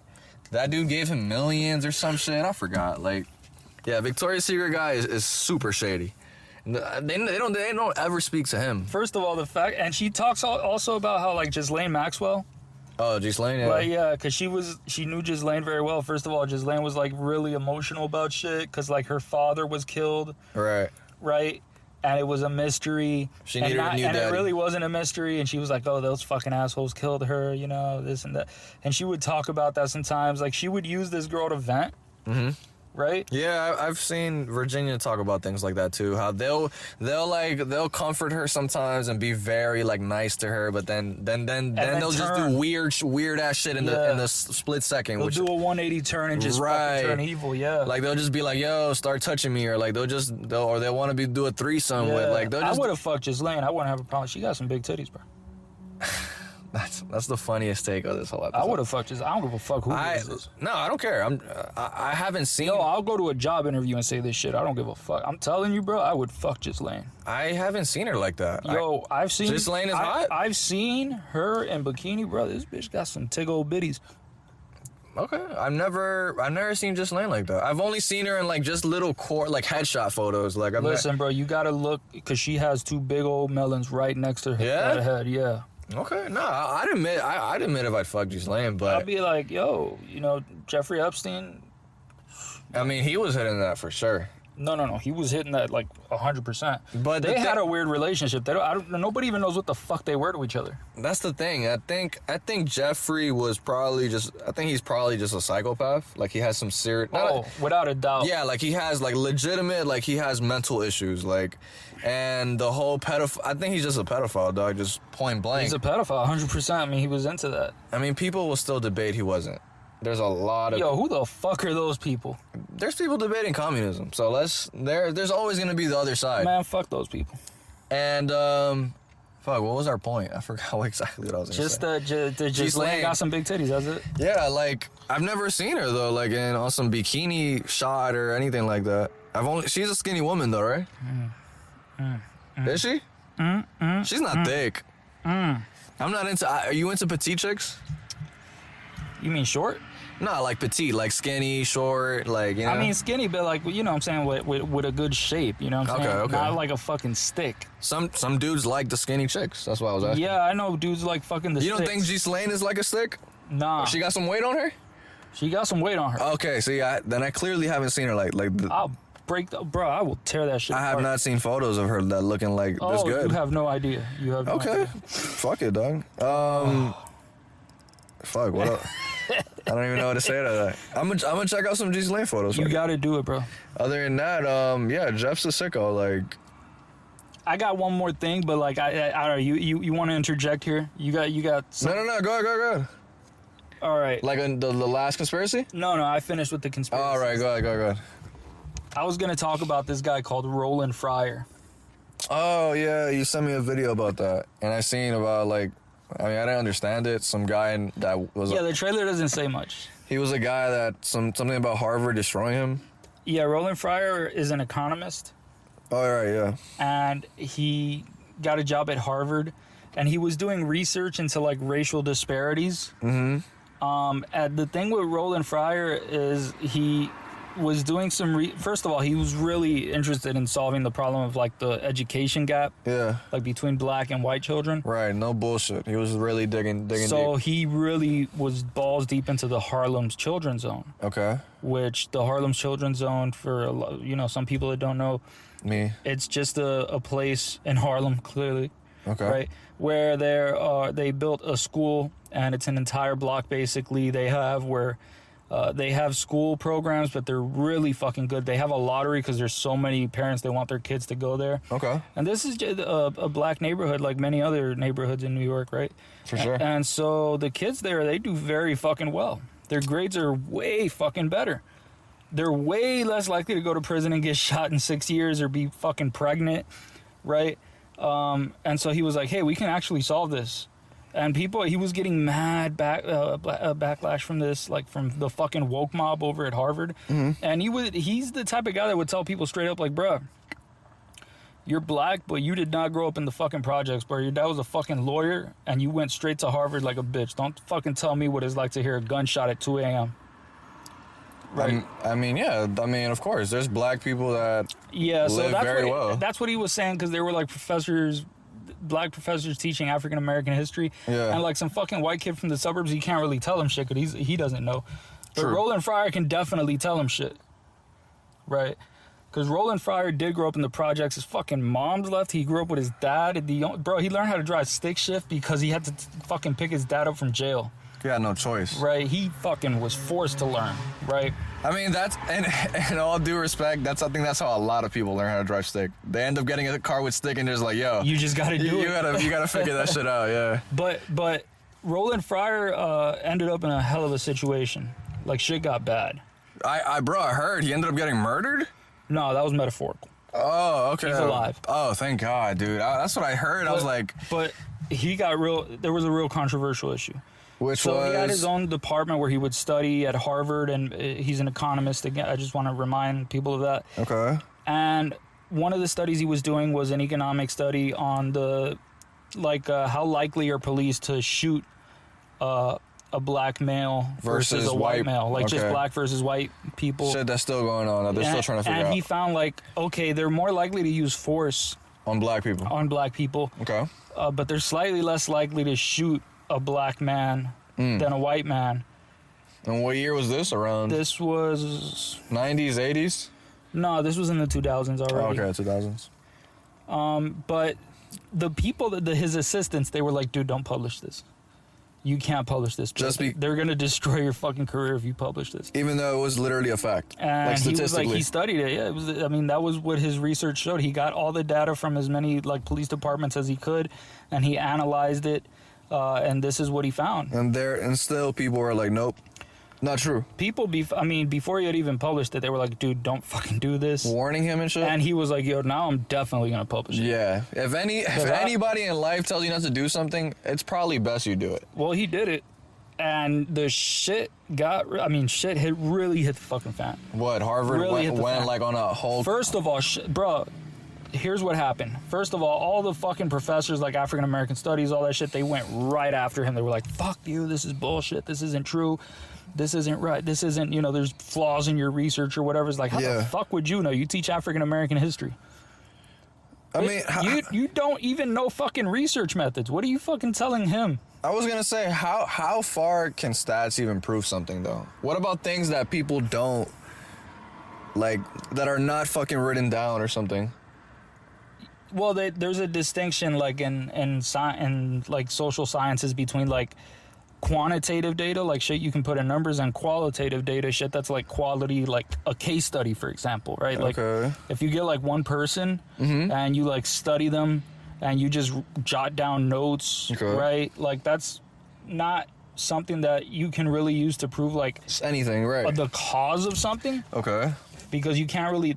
that dude gave him millions or some shit. I forgot. Like, yeah, Victoria's Secret guy is super shady. They don't ever speak to him. First of all, the fact, and she talks also about how like Ghislaine Maxwell. Oh, Ghislaine, yeah. Like, yeah, because she knew Ghislaine very well. First of all, Ghislaine was like really emotional about shit because like her father was killed. Right. And it was a mystery. She needed a new daddy. And it really wasn't a mystery. And she was like, oh, those fucking assholes killed her, you know, this and that. And she would talk about that sometimes. Like, she would use this girl to vent. Mm-hmm. Right? Yeah, I've seen Virginia talk about things like that too. How they'll comfort her sometimes and be very like nice to her, but then they'll just do weird ass shit in the split second. They'll do a 180 turn and just fucking turn evil. Yeah. Like they'll just be like, "Yo, start touching me," or like they'll want to do a threesome with like they'll just. I would have fucked Ghislaine. I wouldn't have a problem. She got some big titties, bro. That's the funniest take of this whole episode. I would have fucked this. I don't give a fuck who this is. No, I don't care. I haven't seen. No, I'll go to a job interview and say this shit. I don't give a fuck. I'm telling you, bro. I would fuck Ghislaine. I haven't seen her like that. Yo, I've seen Ghislaine is hot. I've seen her in bikini, bro. This bitch got some tig old bitties. Okay, I've never seen Ghislaine like that. I've only seen her in like just little like headshot photos. Like, listen, bro, you gotta look because she has two big old melons right next to her head. Yeah. Okay, no, I'd admit if I'd fuck Ghislaine, but I'd be like, yo, you know, Jeffrey Epstein. I mean, he was hitting that for sure. No, he was hitting that like 100%. But they had a weird relationship. Nobody even knows what the fuck they were to each other. That's the thing. I think Jeffrey was probably just. I think he's probably just a psychopath. Like he has some serious. Without a doubt. Yeah, like he has like legitimate. Like he has mental issues. Like, and the whole pedophile. I think he's just a pedophile, dog. Just point blank. He's a pedophile, 100%. I mean, he was into that. I mean, people will still debate he wasn't. There's a lot of. Yo, who the fuck are those people? There's people debating communism, so there's always gonna be the other side. Man, fuck those people. And fuck, what was our point? I forgot exactly what I was gonna say. Just Ghislaine got some big titties, that's it. Yeah, like I've never seen her though, like on some bikini shot or anything like that. She's a skinny woman though, right? Is she? She's not thick. I'm not into. Are you into petite chicks? You mean short? No, like petite, like skinny, short, like, you know? I mean skinny, but like, you know what I'm saying, with a good shape, you know what I'm saying? Okay. Not like a fucking stick. Some dudes like the skinny chicks. That's why I was asking. Yeah, I know dudes like fucking the You don't sticks. think Ghislaine is like a stick? Nah. She got some weight on her? She got some weight on her. Okay, see, then I clearly haven't seen her I'll break bro. I will tear that shit. I have apart. not seen photos of her that looking like this Oh, good. you have no idea. You have no Okay, idea. fuck it, dog. Fuck, what up? I don't even know what to say to that. I'm gonna check out some G's Lane photos. You gotta do it, bro. Other than that, yeah, Jeff's a sicko. Like, I got one more thing, but like I don't know. You want to interject here? You got. Some, no, go ahead. All right. Like the last conspiracy? No, I finished with the conspiracy. All right, go ahead. I was gonna talk about this guy called Roland Fryer. Oh yeah, you sent me a video about that, and I seen about like, I mean, I didn't understand it. Some guy that was The trailer doesn't say much. he was a guy that something about Harvard destroying him. Yeah, Roland Fryer is an economist, Oh right, yeah. and he got a job at Harvard, and he was doing research into like racial disparities. Mm-hmm. And the thing with Roland Fryer is he was doing some first of all, he was really interested in solving the problem of like the education gap, Yeah. like between black and white children. Right, no bullshit. He was really digging So deep. he really was balls deep into the Harlem's Children's Zone, Okay. which the Harlem's Children's Zone, for some people that don't know, Me. it's just a place in Harlem, clearly, Okay. right, where they built a school, and it's an entire block basically. They have school programs, but they're really fucking good. They have a lottery because there's so many parents that want their kids to go there. Okay. And this is just a black neighborhood like many other neighborhoods in New York, right? For sure. And so the kids there, they do very fucking well. Their grades are way fucking better. They're way less likely to go to prison and get shot in 6 years or be fucking pregnant, right? And so he was like, hey, we can actually solve this. And he was getting mad backlash from this, like from the fucking woke mob over at Harvard. Mm-hmm. And he's the type of guy that would tell people straight up, like, bruh, you're black, but you did not grow up in the fucking projects, bro. Your dad was a fucking lawyer, and you went straight to Harvard like a bitch. Don't fucking tell me what it's like to hear a gunshot at 2 a.m. Right. I mean, yeah. I mean, of course, there's black people that live very well. That's what he was saying, because there were like black professors teaching African American history, Yeah. and like some fucking white kid from the suburbs, he can't really tell him shit because he doesn't know. But True. Roland Fryer can definitely tell him shit, right? Because Roland Fryer did grow up in the projects. His fucking mom's left. He grew up with his dad. He learned how to drive stick shift because he had to fucking pick his dad up from jail. He had no choice. Right? He fucking was forced to learn, right? I mean, that's, and in all due respect, I think that's how a lot of people learn how to drive stick. They end up getting a car with stick and just like, yo, You just gotta do it. You gotta figure that shit out, yeah. But Roland Fryer ended up in a hell of a situation. Like, shit got bad. I heard he ended up getting murdered? No, that was metaphorical. Oh, okay. He's alive. Oh, thank God, dude. That's what I heard. I was like, But there was a real controversial issue. He had his own department where he would study at Harvard, and he's an economist. Again, I just want to remind people of that. Okay. And one of the studies he was doing was an economic study on how likely are police to shoot a black male versus a white male, like just black versus white people. Shit, that's still going on. They're still trying to figure out. And he found like, okay, they're more likely to use force on black people. Okay. But they're slightly less likely to shoot a black man than a white man. And what year was this around? This was 90s, 80s? No, this was in the 2000s already. Oh, okay, 2000s. But the people, his assistants, they were like, dude, don't publish this. You can't publish this. They're going to destroy your fucking career if you publish this. Even though it was literally a fact. And like statistically. he studied it. Yeah, that was what his research showed. He got all the data from as many like police departments as he could, and he analyzed it. And this is what he found. And still people were like, nope, not true. People, before he had even published it, they were like, dude, don't fucking do this. Warning him and shit? And he was like, yo, now I'm definitely going to publish it. Yeah. If anybody in life tells you not to do something, it's probably best you do it. Well, he did it. And the shit really hit the fucking fan. What, Harvard really went like on a whole... First of all, bro... Here's what happened. First of all the fucking professors, like African American studies, all that shit, they went right after him. They were like, fuck you, this is bullshit, this isn't true, this isn't right, this isn't, there's flaws in your research or whatever. It's like, how the fuck would you know? You teach African American history. I mean, you don't even know fucking research methods. What are you fucking telling him? I was gonna say, how far can stats even prove something though? What about things that people don't like, that are not fucking written down or something? Well, there's a distinction like in like social sciences between like quantitative data, like shit you can put in numbers, and qualitative data, shit that's like quality, like a case study, for example, right? Like if you get like one person and you like study them and you just jot down notes, right? Like that's not something that you can really use to prove like anything, right? The cause of something. Okay. Because you can't really,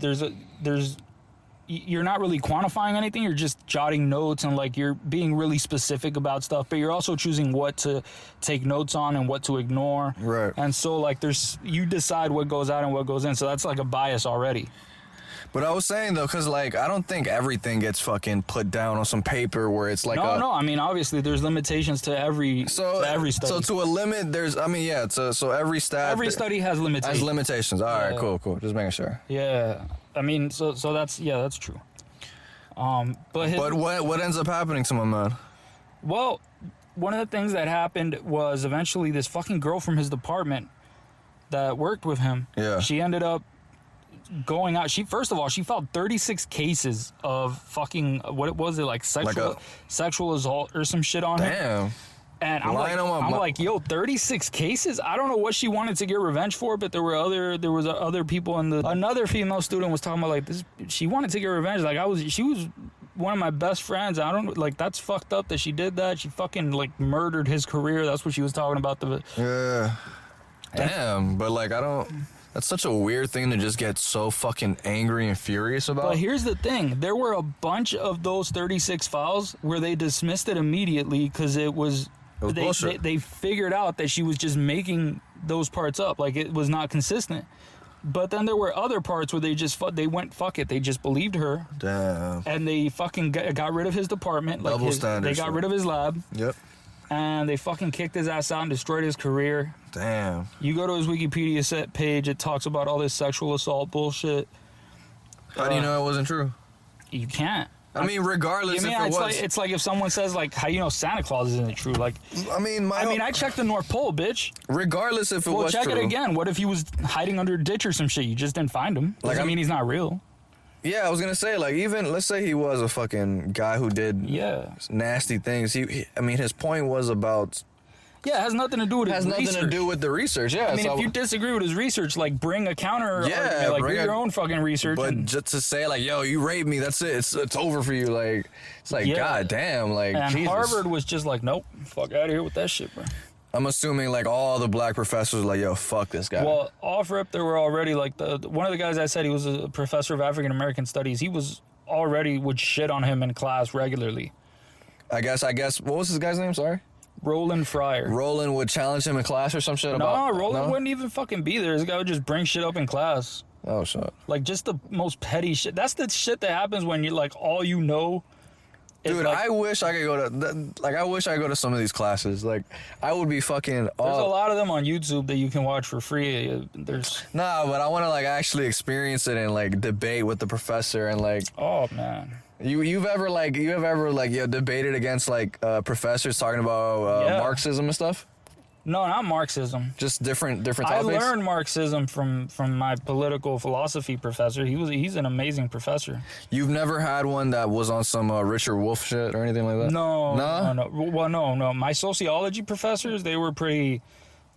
you're not really quantifying anything. You're just jotting notes and like you're being really specific about stuff, but you're also choosing what to take notes on and what to ignore. Right. And so like you decide what goes out and what goes in. So that's like a bias already. But I was saying though, because like I don't think everything gets fucking put down on some paper where it's like no. I mean, obviously there's limitations to every study. So to a limit, there's so every study has limitations. Has limitations. All right, cool. Just making sure. Yeah, I mean, so that's true. But what ends up happening to my man? Well, one of the things that happened was eventually this fucking girl from his department that worked with him. Yeah. She ended up going out. First of all, she filed 36 cases of fucking sexual assault or some shit on him. Damn. And I'm like, yo, 36 cases? I don't know what she wanted to get revenge for, but there was other people another female student was talking about like this. She wanted to get revenge. Like she was one of my best friends. I don't like, that's fucked up that she did that. She fucking like murdered his career. That's what she was talking about. Yeah. Damn. But like, that's such a weird thing to just get so fucking angry and furious about. But here's the thing. There were a bunch of those 36 files where they dismissed it immediately because it was bullshit. They figured out that she was just making those parts up. Like, it was not consistent. But then there were other parts where they went, fuck it. They just believed her. Damn. And they fucking got rid of his department. Like Double standards. They got rid of his lab. Yep. And they fucking kicked his ass out and destroyed his career. Damn. You go to his Wikipedia page, it talks about all this sexual assault bullshit. How do you know it wasn't true? You can't. I mean, regardless if it was. It's like if someone says, like, how do you know Santa Claus isn't true? Like, I checked the North Pole, bitch. Regardless if it was true. Well, check it again. What if he was hiding under a ditch or some shit? You just didn't find him. Like, I mean, he's not real. Yeah, I was gonna say, like, even let's say he was a fucking guy who did nasty things. His point was about. Yeah, it has nothing to do with his research. Has nothing to do with the research. Yeah, I mean, if you disagree with his research, like, bring a counter. Yeah, like, bring your own fucking research. But just to say, like, yo, you raped me. That's it. It's over for you. Like, it's like, god damn. Like, and Jesus. Harvard was just like, nope, fuck out of here with that shit, bro. I'm assuming like all the black professors were like, yo, fuck this guy. Well, off rip, there were already like one of the guys I said he was a professor of African American studies. He was already would shit on him in class regularly. I guess. What was this guy's name? Sorry. Roland Fryer. Roland would challenge him in class or some shit about. No, Roland wouldn't even fucking be there. This guy would just bring shit up in class. Oh shit. Like just the most petty shit. That's the shit that happens when you like all you know. Dude, like, I wish I could go to I wish I could go to some of these classes. Like, I would be fucking. There's a lot of them on YouTube that you can watch for free. Nah, but I want to like actually experience it and like debate with the professor and like. Oh man. You've ever debated against like professors talking about Marxism and stuff? No, not Marxism. Just different topics. I learned Marxism from my political philosophy professor. He's an amazing professor. You've never had one that was on some Richard Wolff shit or anything like that? No. Well, no. My sociology professors, they were pretty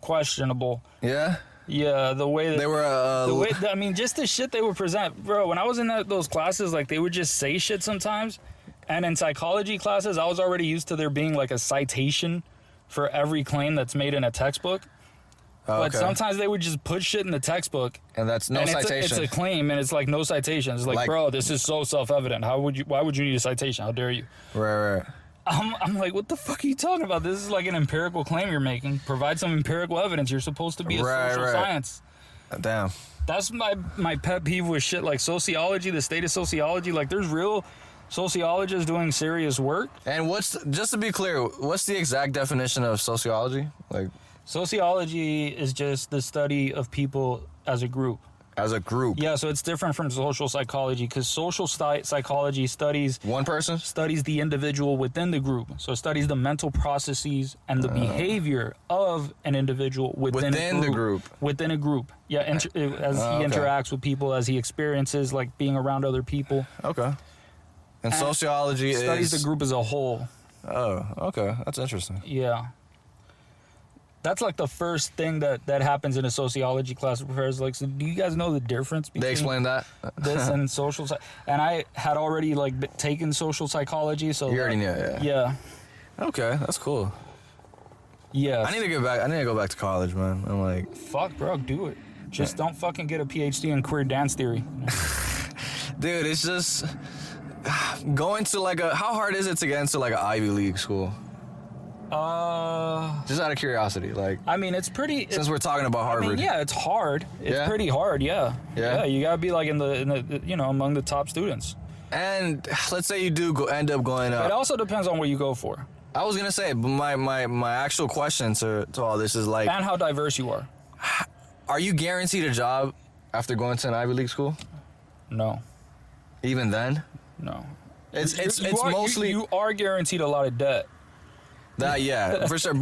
questionable. Yeah. Yeah, the way that they were. I mean, just the shit they would present, bro. When I was in those classes, like they would just say shit sometimes. And in psychology classes, I was already used to there being like a citation for every claim that's made in a textbook. But sometimes they would just put shit in the textbook. And that's no citation. It's a claim, and it's like no citation. It's like, bro, this is so self-evident. Why would you need a citation? How dare you? Right. I'm like, what the fuck are you talking about? This is like an empirical claim you're making. Provide some empirical evidence. You're supposed to be a social science. Damn. That's my pet peeve with shit like sociology, the state of sociology. Like, there's real sociologists doing serious work. And just to be clear, what's the exact definition of sociology? Like, sociology is just the study of people as a group. As a group. Yeah, so it's different from social psychology because social psychology studies One person? studies the individual within the group. So it studies the mental processes and the behavior of an individual within the group. Within a group. Yeah, as he interacts with people, as he experiences like being around other people. Okay. And sociology studies the group as a whole. Oh, okay. That's interesting. Yeah. That's like the first thing that happens in a sociology class. The professor's like, so do you guys know the difference between They explained that? this and social and I had already like taken social psychology, so You already knew, yeah. Okay, that's cool. Yeah. I need to go back to college, man. I'm like, fuck, bro, do it. Just don't fucking get a PhD in queer dance theory. dude, it's just going to like how hard is it to get into like an Ivy League school? Just out of curiosity, like. I mean, it's pretty. Since we're talking about Harvard. I mean, yeah, it's hard. It's pretty hard. Yeah. Yeah. You gotta be like in the among the top students. And let's say you do end up going up. It also depends on what you go for. I was gonna say, but my actual question to all this is like. And how diverse you are. Are you guaranteed a job after going to an Ivy League school? No. Even then? No. It's mostly. You are guaranteed a lot of debt. That, yeah, for sure.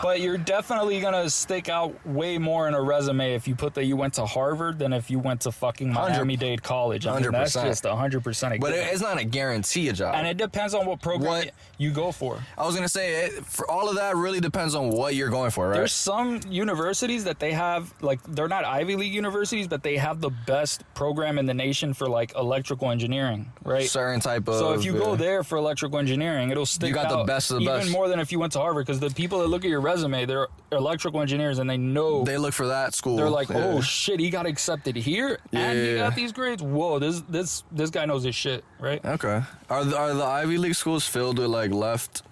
But you're definitely gonna stick out way more in a resume if you put that you went to Harvard than if you went to fucking Miami-Dade College. I mean, that's just 100%. But it's not a guarantee a job. And it depends on what program you go for. I was gonna say, for all of that, really depends on what you're going for, right? There's some universities that they have, like, they're not Ivy League universities, but they have the best program in the nation for, like, electrical engineering, right? Certain type of. So if you go there for electrical engineering, it'll stick out. You got the best of the even best. more than if you went to Harvard, because the people that look at your resume, they're electrical engineers, and they know. They look for that school. They're like, oh shit, he got accepted here, and he got these grades. Whoa, this guy knows his shit, right? Okay. Are the Ivy League schools filled with like left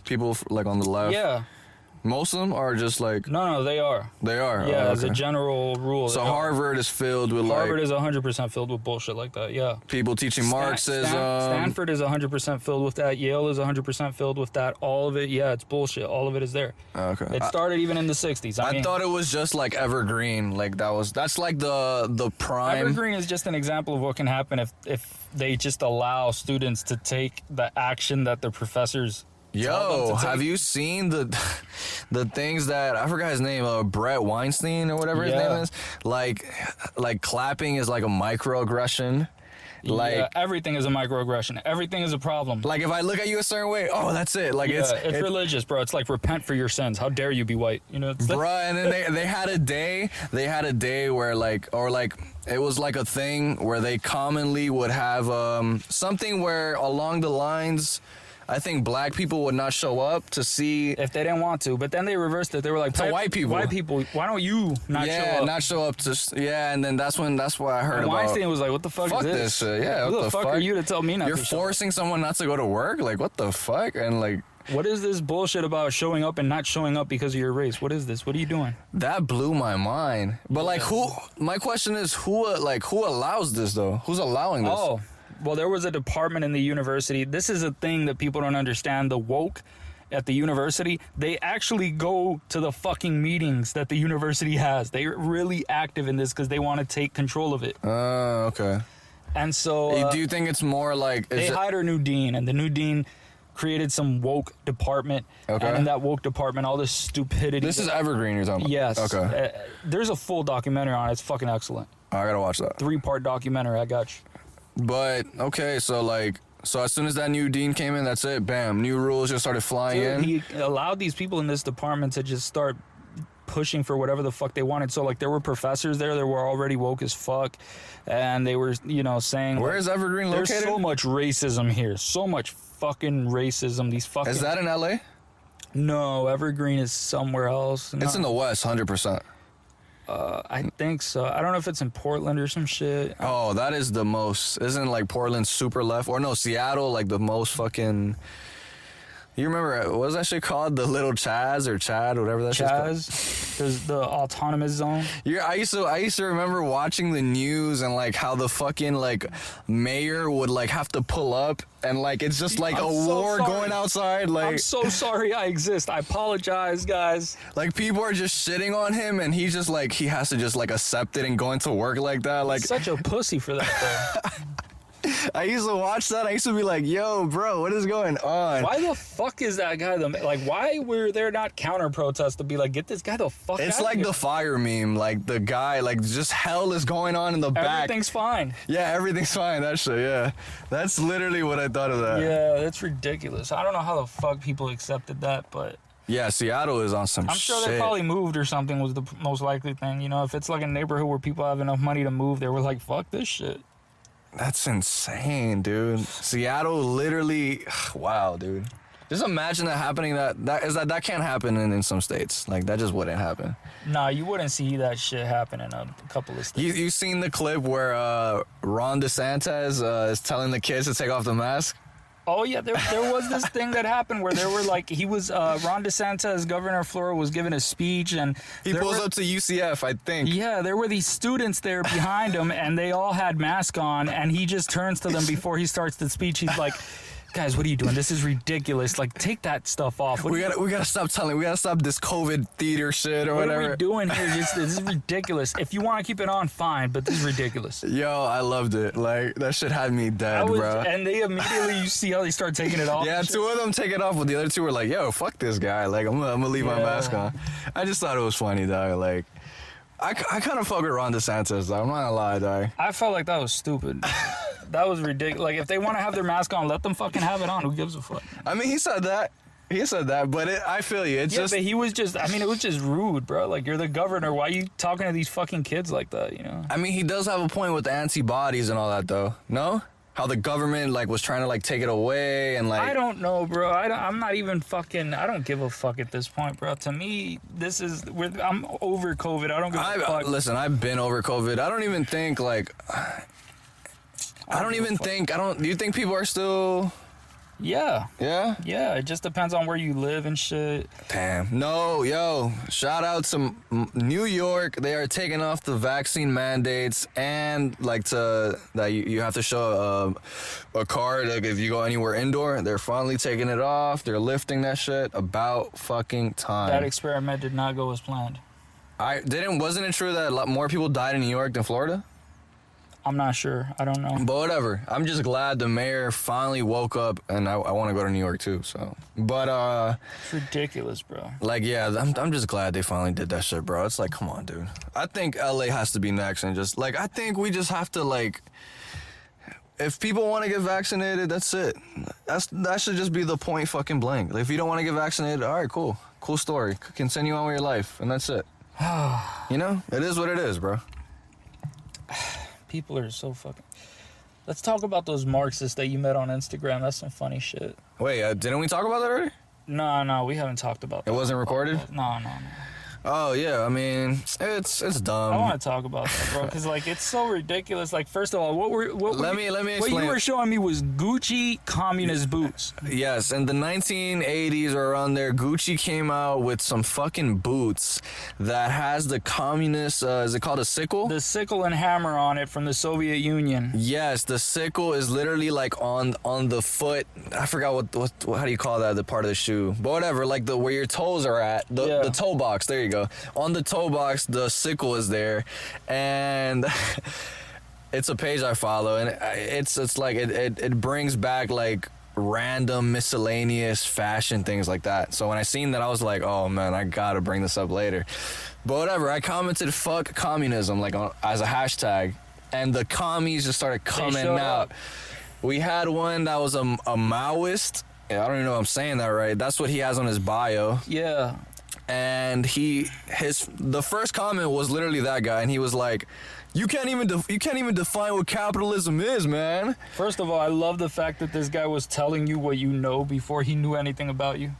people, like on the left? Yeah. Most of them are just like. No, they are. They are. Yeah, oh, as a general rule. So Harvard is filled with Harvard is 100% filled with bullshit like that. Yeah. People teaching Marxism. Stanford is 100% filled with that. Yale is 100% filled with that. All of it, yeah, it's bullshit. All of it is there. Okay. It started even in the 60s. I thought it was just like Evergreen. Like that's like the prime. Evergreen is just an example of what can happen if they just allow students to take the action that the professors. Yo, have you seen the things that I forgot his name, Brett Weinstein or whatever his name is? Like clapping is like a microaggression. Like everything is a microaggression. Everything is a problem. Like if I look at you a certain way, oh, that's it. Like it's religious, bro. It's like repent for your sins. How dare you be white? You know, bruh. And then they had a day where it was like a thing where they commonly would have something where along the lines. I think black people would not show up to see if they didn't want to, but then they reversed it. They were like, to white people, why don't you not show up? Not show up to and then that's why I heard and about. Weinstein was like, what the fuck is this shit? Yeah, who what the fuck are you to tell me not You're to forcing someone not to go to work? Like, what the fuck? And like, what is this bullshit about showing up and not showing up because of your race? What is this? What are you doing? That blew my mind. But like, my question is, who allows this though? Who's allowing this? Oh. Well, there was a department in the university. This is a thing that people don't understand. The woke at the university, they actually go to the fucking meetings that the university has. They're really active in this because they want to take control of it. Okay. And so... do you think it's more like... They hired a new dean, and the new dean created some woke department. Okay. And in that woke department, all this stupidity... This is Evergreen you're talking about? Yes. Okay. There's a full documentary on it. It's fucking excellent. I gotta watch that. 3-part documentary. I got you. But okay, so as soon as that new dean came in, that's it. Bam, new rules just started flying in. He allowed these people in this department to just start pushing for whatever the fuck they wanted. So like there were professors there that were already woke as fuck, and they were saying, where is Evergreen located? There's so much racism here, so much fucking racism. These fucking. Is that in LA? No, Evergreen is somewhere else. No. It's in the West, 100%. I think so. I don't know if it's in Portland or some shit. Oh, that is the most. Isn't like Portland super left? Or no, Seattle, like the most fucking. You remember, what was that shit called? The Little Chaz or Chad, whatever that shit's called? There's the autonomous zone. Yeah, I used to remember watching the news and like how the fucking like mayor would like have to pull up and like it's just like war going outside. Like I'm so sorry I exist. I apologize, guys. Like people are just shitting on him and he's just like he has to just like accept it and go into work like that. Like Such a pussy for that though. I used to watch that. I used to be like, yo, bro, what is going on? Why the fuck is that guy like, why were there not counter protests to be like, get this guy the fuck out of here? It's like the fire meme. Like the guy, like just hell is going on in the back. Everything's fine. Yeah, everything's fine. That shit, yeah. That's literally what I thought of that. Yeah, that's ridiculous. I don't know how the fuck people accepted that, but Yeah, Seattle is on some shit. I'm sure they probably moved or something was the most likely thing. You know, if it's like a neighborhood where people have enough money to move, they were like, fuck this shit. That's insane, dude. Seattle literally, wow, dude. Just imagine that happening. That can't happen in some states. Like that just wouldn't happen. Nah, you wouldn't see that shit happen in a couple of states. You seen the clip where Ron DeSantis is telling the kids to take off the mask? Oh yeah, there was this thing that happened where there were like Ron DeSantis, governor of Florida, was giving a speech and he pulls up to UCF, I think. Yeah, there were these students there behind him and they all had masks on and he just turns to them before he starts the speech. He's like, guys, what are you doing? This is ridiculous. Like, take that stuff off. We gotta stop this COVID theater shit or whatever. What are we doing here? This is ridiculous. If you want to keep it on, fine, but this is ridiculous. Yo, I loved it. Like, that shit had me dead, bro. And they immediately, you see how they start taking it off? Yeah, two of them take it off, but the other two were like, yo, fuck this guy. Like, I'm gonna leave my mask on. I just thought it was funny, dog. Like, I kind of fuck with Ron DeSantis, though. I'm not gonna lie, dog. I felt like that was stupid. That was ridiculous. Like, if they want to have their mask on, let them fucking have it on. Who gives a fuck? I mean, he said that, but I feel you. It's just... but he was just, it was just rude, bro. Like, you're the governor. Why are you talking to these fucking kids like that, you know? I mean, he does have a point with the antibodies and all that, though. No? How the government, like, was trying to, like, take it away and, like... I don't know, bro. I'm not even fucking... I don't give a fuck at this point, bro. To me, I'm over COVID. I don't give a fuck. Listen, I've been over COVID. I don't even think, like... do you think people are still... Yeah. Yeah? Yeah, it just depends on where you live and shit. Damn. No, yo, shout out to New York. They are taking off the vaccine mandates and like that you have to show a card like if you go anywhere indoor. They're finally taking it off. They're lifting that shit about fucking time. That experiment did not go as planned. Wasn't it true that a lot more people died in New York than Florida? I'm not sure. I don't know. But whatever. I'm just glad the mayor finally woke up, and I want to go to New York too. So, but it's ridiculous, bro. Like, yeah, I'm just glad they finally did that shit, bro. It's like, come on, dude. I think LA has to be next, and just like I think we just have to like, if people want to get vaccinated, that's it. That should just be the point, fucking blank. Like, if you don't want to get vaccinated, all right, cool story. Continue on with your life, and that's it. You know, it is what it is, bro. People are so fucking... Let's talk about those Marxists that you met on Instagram. That's some funny shit. Wait, didn't we talk about that already? No, we haven't talked about that. It wasn't recorded? No. Oh, yeah, I mean, it's dumb. I want to talk about that, bro, because, like, it's so ridiculous. Like, first of all, let me explain. What you were showing me was Gucci communist boots. Yes, in the 1980s or around there, Gucci came out with some fucking boots that has the communist, is it called a sickle? The sickle and hammer on it from the Soviet Union. Yes, the sickle is literally, like, on the foot. I forgot what how do you call that, the part of the shoe? But whatever, like, where your toes are at, the toe box, there you go. On the toe box, the sickle is there, and it's a page I follow, and it's like it brings back like random miscellaneous fashion things like that. So when I seen that, I was like, oh man, I gotta bring this up later. But whatever, I commented "fuck communism" like as a hashtag, and the commies just started coming out. We had one that was a Maoist. I don't even know if I'm saying that right. That's what he has on his bio. Yeah. And the first comment was literally that guy, and he was like, "You can't even define what capitalism is, man." First of all, I love the fact that this guy was telling you what you know before he knew anything about you.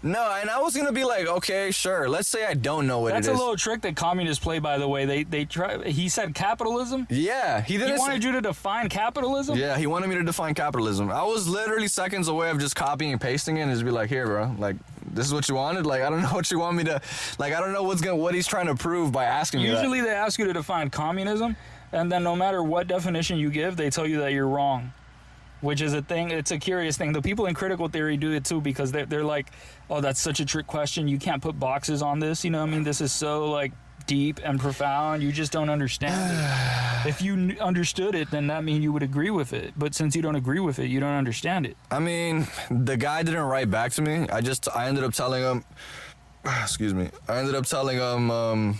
No, and I was gonna be like, okay, sure. Let's say I don't know what it is. That's a little trick that communists play, by the way. They try. He said capitalism. Yeah, he didn't. He wanted you to define capitalism. Yeah, he wanted me to define capitalism. I was literally seconds away of just copying and pasting it and just be like, here, bro, like, This is what you wanted? Like, I don't know what you want me to... Like, I don't know what he's trying to prove by asking me that. Usually they ask you to define communism, and then no matter what definition you give, they tell you that you're wrong. Which is a thing. It's a curious thing. The people in critical theory do it too, because they're like, oh, that's such a trick question. You can't put boxes on this. You know what I mean? This is so, like, deep and profound. You just don't understand it. If you understood it, then that means you would agree with it. But since you don't agree with it, you don't understand it. I mean, the guy didn't write back to me. I ended up telling him, excuse me. I ended up telling him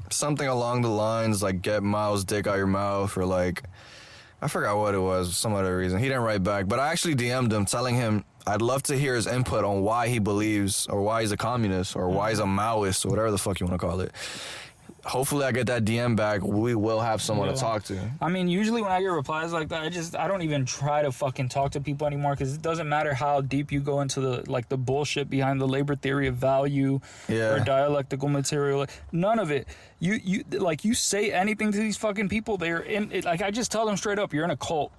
something along the lines like, get Miles' dick out your mouth, or like, I forgot what it was, some other reason. He didn't write back, but I actually DM'd him telling him I'd love to hear his input on why he believes, or why he's a communist, or why he's a Maoist, or whatever the fuck you want to call it. Hopefully I get that DM back. We will have someone to talk to. I mean, usually when I get replies like that, I don't even try to fucking talk to people anymore, because it doesn't matter how deep you go into the bullshit behind the labor theory of value or dialectical material. None of it. You say anything to these fucking people, they're in it. Like, I just tell them straight up, you're in a cult.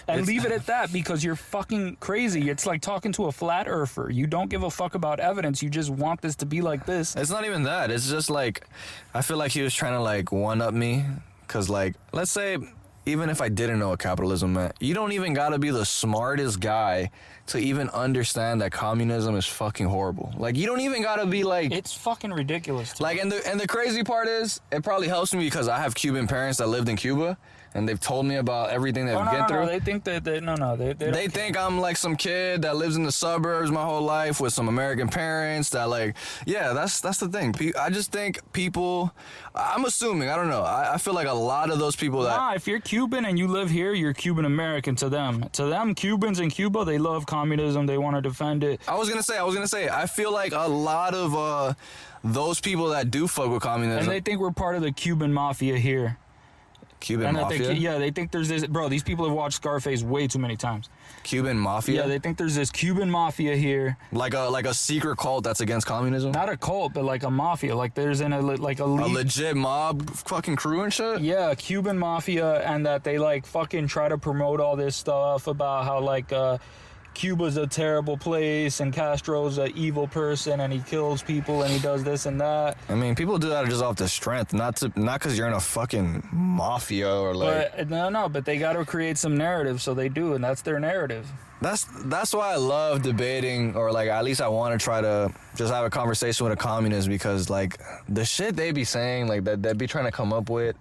And leave it at that, because you're fucking crazy. It's like talking to a flat earther. You don't give a fuck about evidence. You just want this to be like this. It's not even that. It's just like, I feel like he was trying to like one-up me. Because like, let's say, even if I didn't know what capitalism meant, you don't even gotta be the smartest guy to even understand that communism is fucking horrible. Like, you don't even gotta be like... It's fucking ridiculous. Like, and the crazy part is, it probably helps me because I have Cuban parents that lived in Cuba. And they've told me about everything they've been through. No, they think that they think I'm like some kid that lives in the suburbs my whole life with some American parents that like, yeah, that's the thing. I just think people, I'm assuming, I don't know. I feel like a lot of those people that... Nah, if you're Cuban and you live here, you're Cuban American to them. To them, Cubans in Cuba, they love communism. They want to defend it. I was gonna say, I feel like a lot of those people that do fuck with communism... And they think we're part of the Cuban mafia here. Cuban mafia? They think there's this... Bro, these people have watched Scarface way too many times. Cuban mafia? Yeah, they think there's this Cuban mafia here. Like a secret cult that's against communism? Not a cult, but like a mafia. Like there's a legit mob fucking crew and shit? Yeah, Cuban mafia, and that they like fucking try to promote all this stuff about how like... Cuba's a terrible place and Castro's an evil person and he kills people and he does this and that. I mean, people do that just off the strength, not because you're in a fucking mafia or like... But they got to create some narrative, so they do, and that's their narrative. That's why I love debating, or like at least I want to try to just have a conversation with a communist, because like the shit they be saying, like that they be trying to come up with,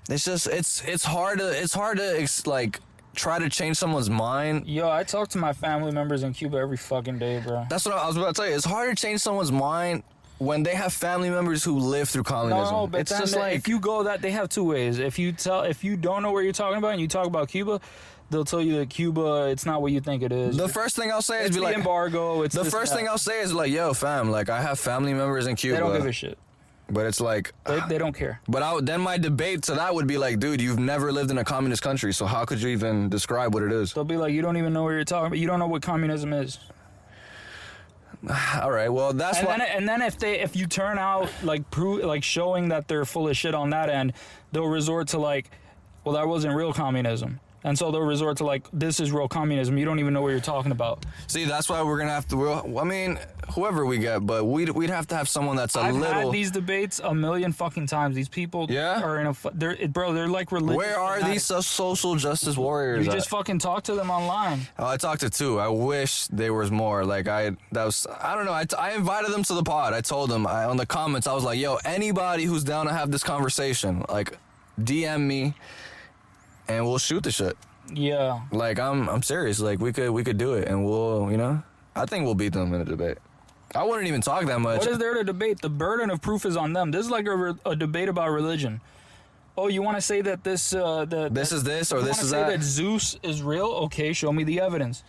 it's just it's hard to like try to change someone's mind. Yo, I talk to my family members in Cuba every fucking day, bro. That's what I was about to tell you. It's hard to change someone's mind when they have family members who live through communism. No, but it's just like, if you go that, they have two ways. If you don't know what you're talking about and you talk about Cuba, they'll tell you that Cuba, it's not what you think it is. The first thing I'll say is be like, embargo. It's the first thing I'll say is like, yo, fam, like I have family members in Cuba. They don't give a shit. But it's like... They don't care. But then my debate to that would be like, dude, you've never lived in a communist country, so how could you even describe what it is? They'll be like, you don't even know what you're talking about. You don't know what communism is. All right, well, that's why... And then if you turn out, like, showing that they're full of shit on that end, they'll resort to, like, well, that wasn't real communism. And so they'll resort to, like, this is real communism. You don't even know what you're talking about. See, that's why we're going to have to... I mean, whoever we get, but we'd have to have someone that's I've had these debates a million fucking times. These people are in a... They're like religious. Where are these social justice warriors? You just fucking talk to them online. Oh, I talked to two. I wish there was more. Like, I don't know. I invited them to the pod. I told them on the comments, I was like, yo, anybody who's down to have this conversation, like, DM me. And we'll shoot the shit. Yeah. Like, I'm serious. Like, we could do it, and we'll, I think we'll beat them in a debate. I wouldn't even talk that much. What is there to debate? The burden of proof is on them. This is like a debate about religion. Oh, you want to say that this is this or this is that? You want to say that Zeus is real? Okay, show me the evidence.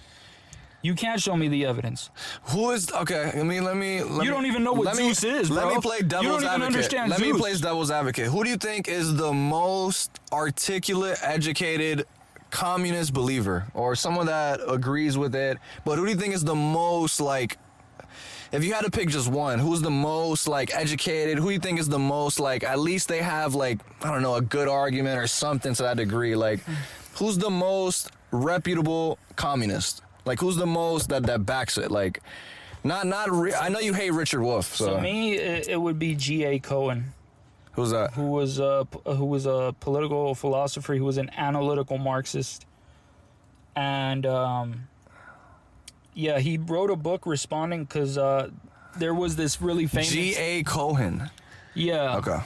You can't show me the evidence. Who is... Okay, let me... You don't even know what Zeus is, bro. Let me play devil's advocate. You don't even understand Zeus. Let me play devil's advocate. Who do you think is the most articulate, educated communist believer? Or someone that agrees with it? But who do you think is the most, like... If you had to pick just one, who's the most, like, educated? Who do you think is the most, like, at least they have, like, I don't know, a good argument or something to that degree? Like, who's the most reputable communist? Like, who's the most that backs it? Like, I know you hate Richard Wolff. So To me, it would be G.A. Cohen. Who's that? Who was a political philosopher. He was an analytical Marxist, and he wrote a book responding because there was this really famous G.A. Cohen. Yeah. Okay.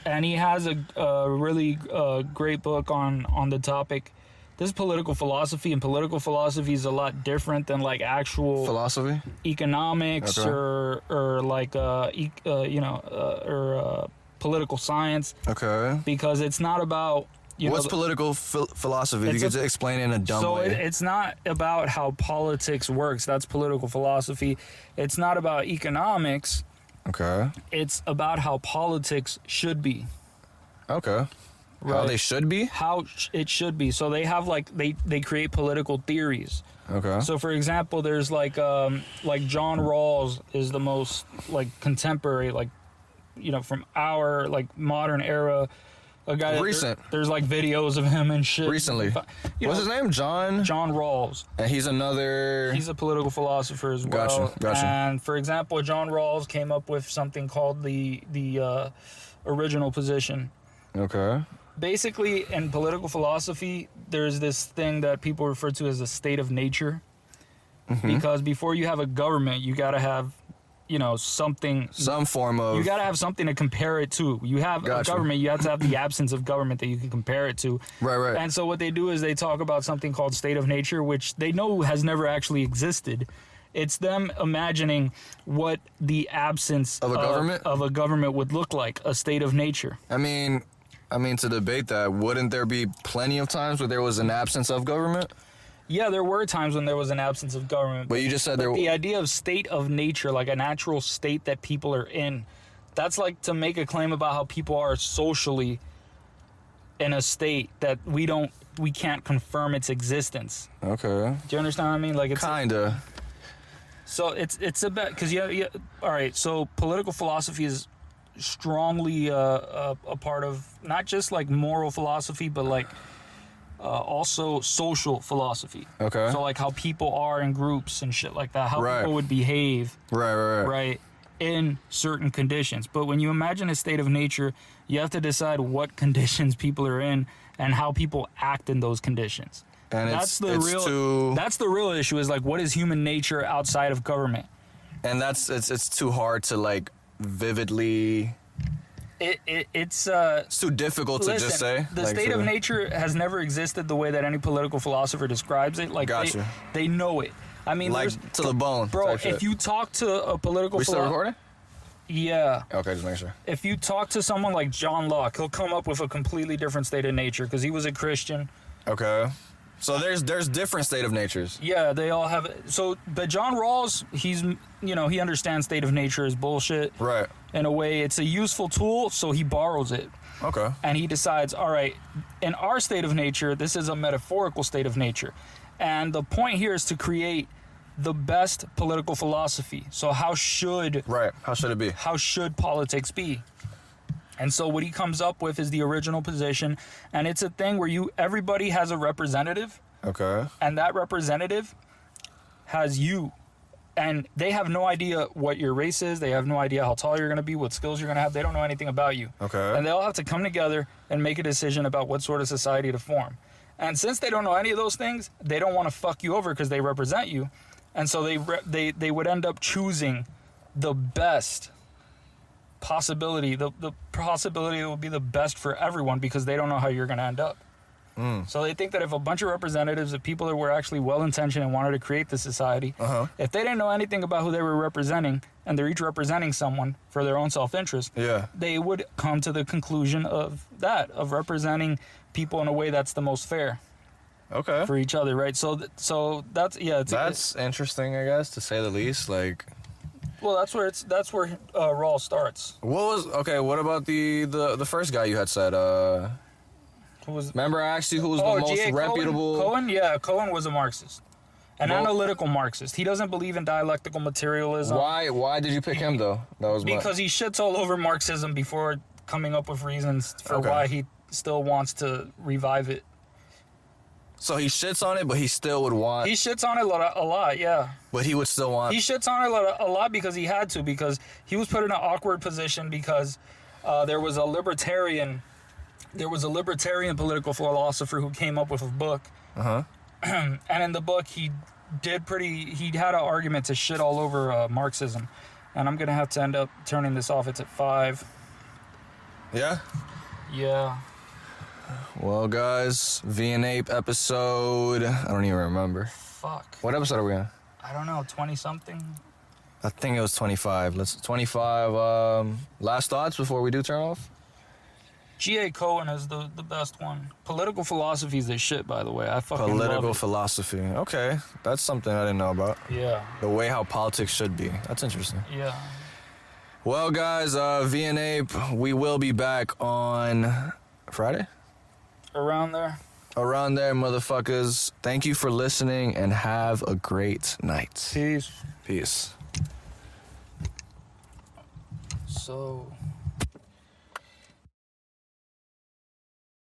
And he has a really great book on the topic. This is political philosophy, and political philosophy is a lot different than like actual Philosophy, economics, Okay. or like political science. Okay. Because it's not about What's political philosophy? You could explain it in a dumb way. It's not about how politics works. That's political philosophy. It's not about economics. Okay. It's about how politics should be. Okay. How they should be? How it should be. So they have they create political theories. Okay. So for example, there's like John Rawls is the most like contemporary, like from our like modern era. A guy Recent. There's like videos of him and shit. Recently. What's his name? John Rawls. And he's a political philosopher as well. Gotcha. And for example, John Rawls came up with something called the original position. Okay. Basically, in political philosophy, there's this thing that people refer to as a state of nature. Mm-hmm. Because before you have a government, you got to have, something. Some form of. You got to have something to compare it to. You have a government, you have to have the absence of government that you can compare it to. Right. And so what they do is they talk about something called state of nature, which they know has never actually existed. It's them imagining what the absence Of a government? would look like, a state of nature. I mean, to debate that, wouldn't there be plenty of times where there was an absence of government? Yeah, there were times when there was an absence of government. But you just said the idea of state of nature, like a natural state that people are in, that's like to make a claim about how people are socially in a state that we can't confirm its existence. Okay. Do you understand what I mean? Like it's Kinda. So it's about because all right. So political philosophy is strongly a part of not just like moral philosophy, but like also social philosophy. Okay. So like how people are in groups and shit like that. How Right. people would behave. Right. In certain conditions. But when you imagine a state of nature, you have to decide what conditions people are in and how people act in those conditions. And that's the real issue is like what is human nature outside of government? And it's too hard to like vividly. It's too difficult to just say. The state of nature has never existed the way that any political philosopher describes it. Like Gotcha. They know it. I mean, Like to the bone. bro. type shit. If you talk to a political We still recording? yeah. Okay, just make sure. If you talk to someone like John Locke, he'll come up with a completely different state of nature because he was a Christian. Okay. So there's different state of natures. Yeah, they all have it. So, but John Rawls, he's he understands state of nature is bullshit. Right. In a way, it's a useful tool, so he borrows it. Okay. And he decides, all right, in our state of nature, this is a metaphorical state of nature. And the point here is to create the best political philosophy. So how should it be? How should politics be? And so what he comes up with is the original position, and it's a thing where everybody has a representative. Okay. And that representative has you. And they have no idea what your race is. They have no idea how tall you're going to be, what skills you're going to have. They don't know anything about you. Okay. And they all have to come together and make a decision about what sort of society to form. And since they don't know any of those things, they don't want to fuck you over because they represent you. And so they would end up choosing the best possibility, the possibility that will be the best for everyone because they don't know how you're going to end up. So they think that if a bunch of representatives of people that were actually well-intentioned and wanted to create the society, if they didn't know anything about who they were representing, and they're each representing someone for their own self-interest, they would come to the conclusion of representing people in a way that's the most fair. Okay. For each other, right? So that's that's interesting, I guess, to say the least. Like, well, that's where Rawls starts. What about the first guy you had said? Remember I asked you who was the most reputable? Cohen? Yeah, Cohen was a Marxist. An analytical Marxist. He doesn't believe in dialectical materialism. Why did you pick him, though? Because he shits all over Marxism before coming up with reasons for why he still wants to revive it. So he shits on it, but he still would want. He shits on it a lot, yeah. But he would still want. He shits on it a lot because he had to, because he was put in an awkward position because there was a libertarian political philosopher who came up with a book. And in the book, he had an argument to shit all over Marxism. And I'm going to have to end up turning this off. It's at 5. Yeah? Yeah. Well, guys, N APE episode. I don't even remember. Fuck. What episode are we on? I don't know, 20-something? I think it was 25. 25. Last thoughts before we do turn off? G.A. Cohen is the best one. Political philosophy is the shit, by the way. I fucking Political love it. philosophy. Okay. That's something I didn't know about. Yeah. The way how politics should be. That's interesting. Yeah. Well, guys, N APE, we will be back on Friday? Around there. Around there, motherfuckers. Thank you for listening and have a great night. Peace. Peace. So...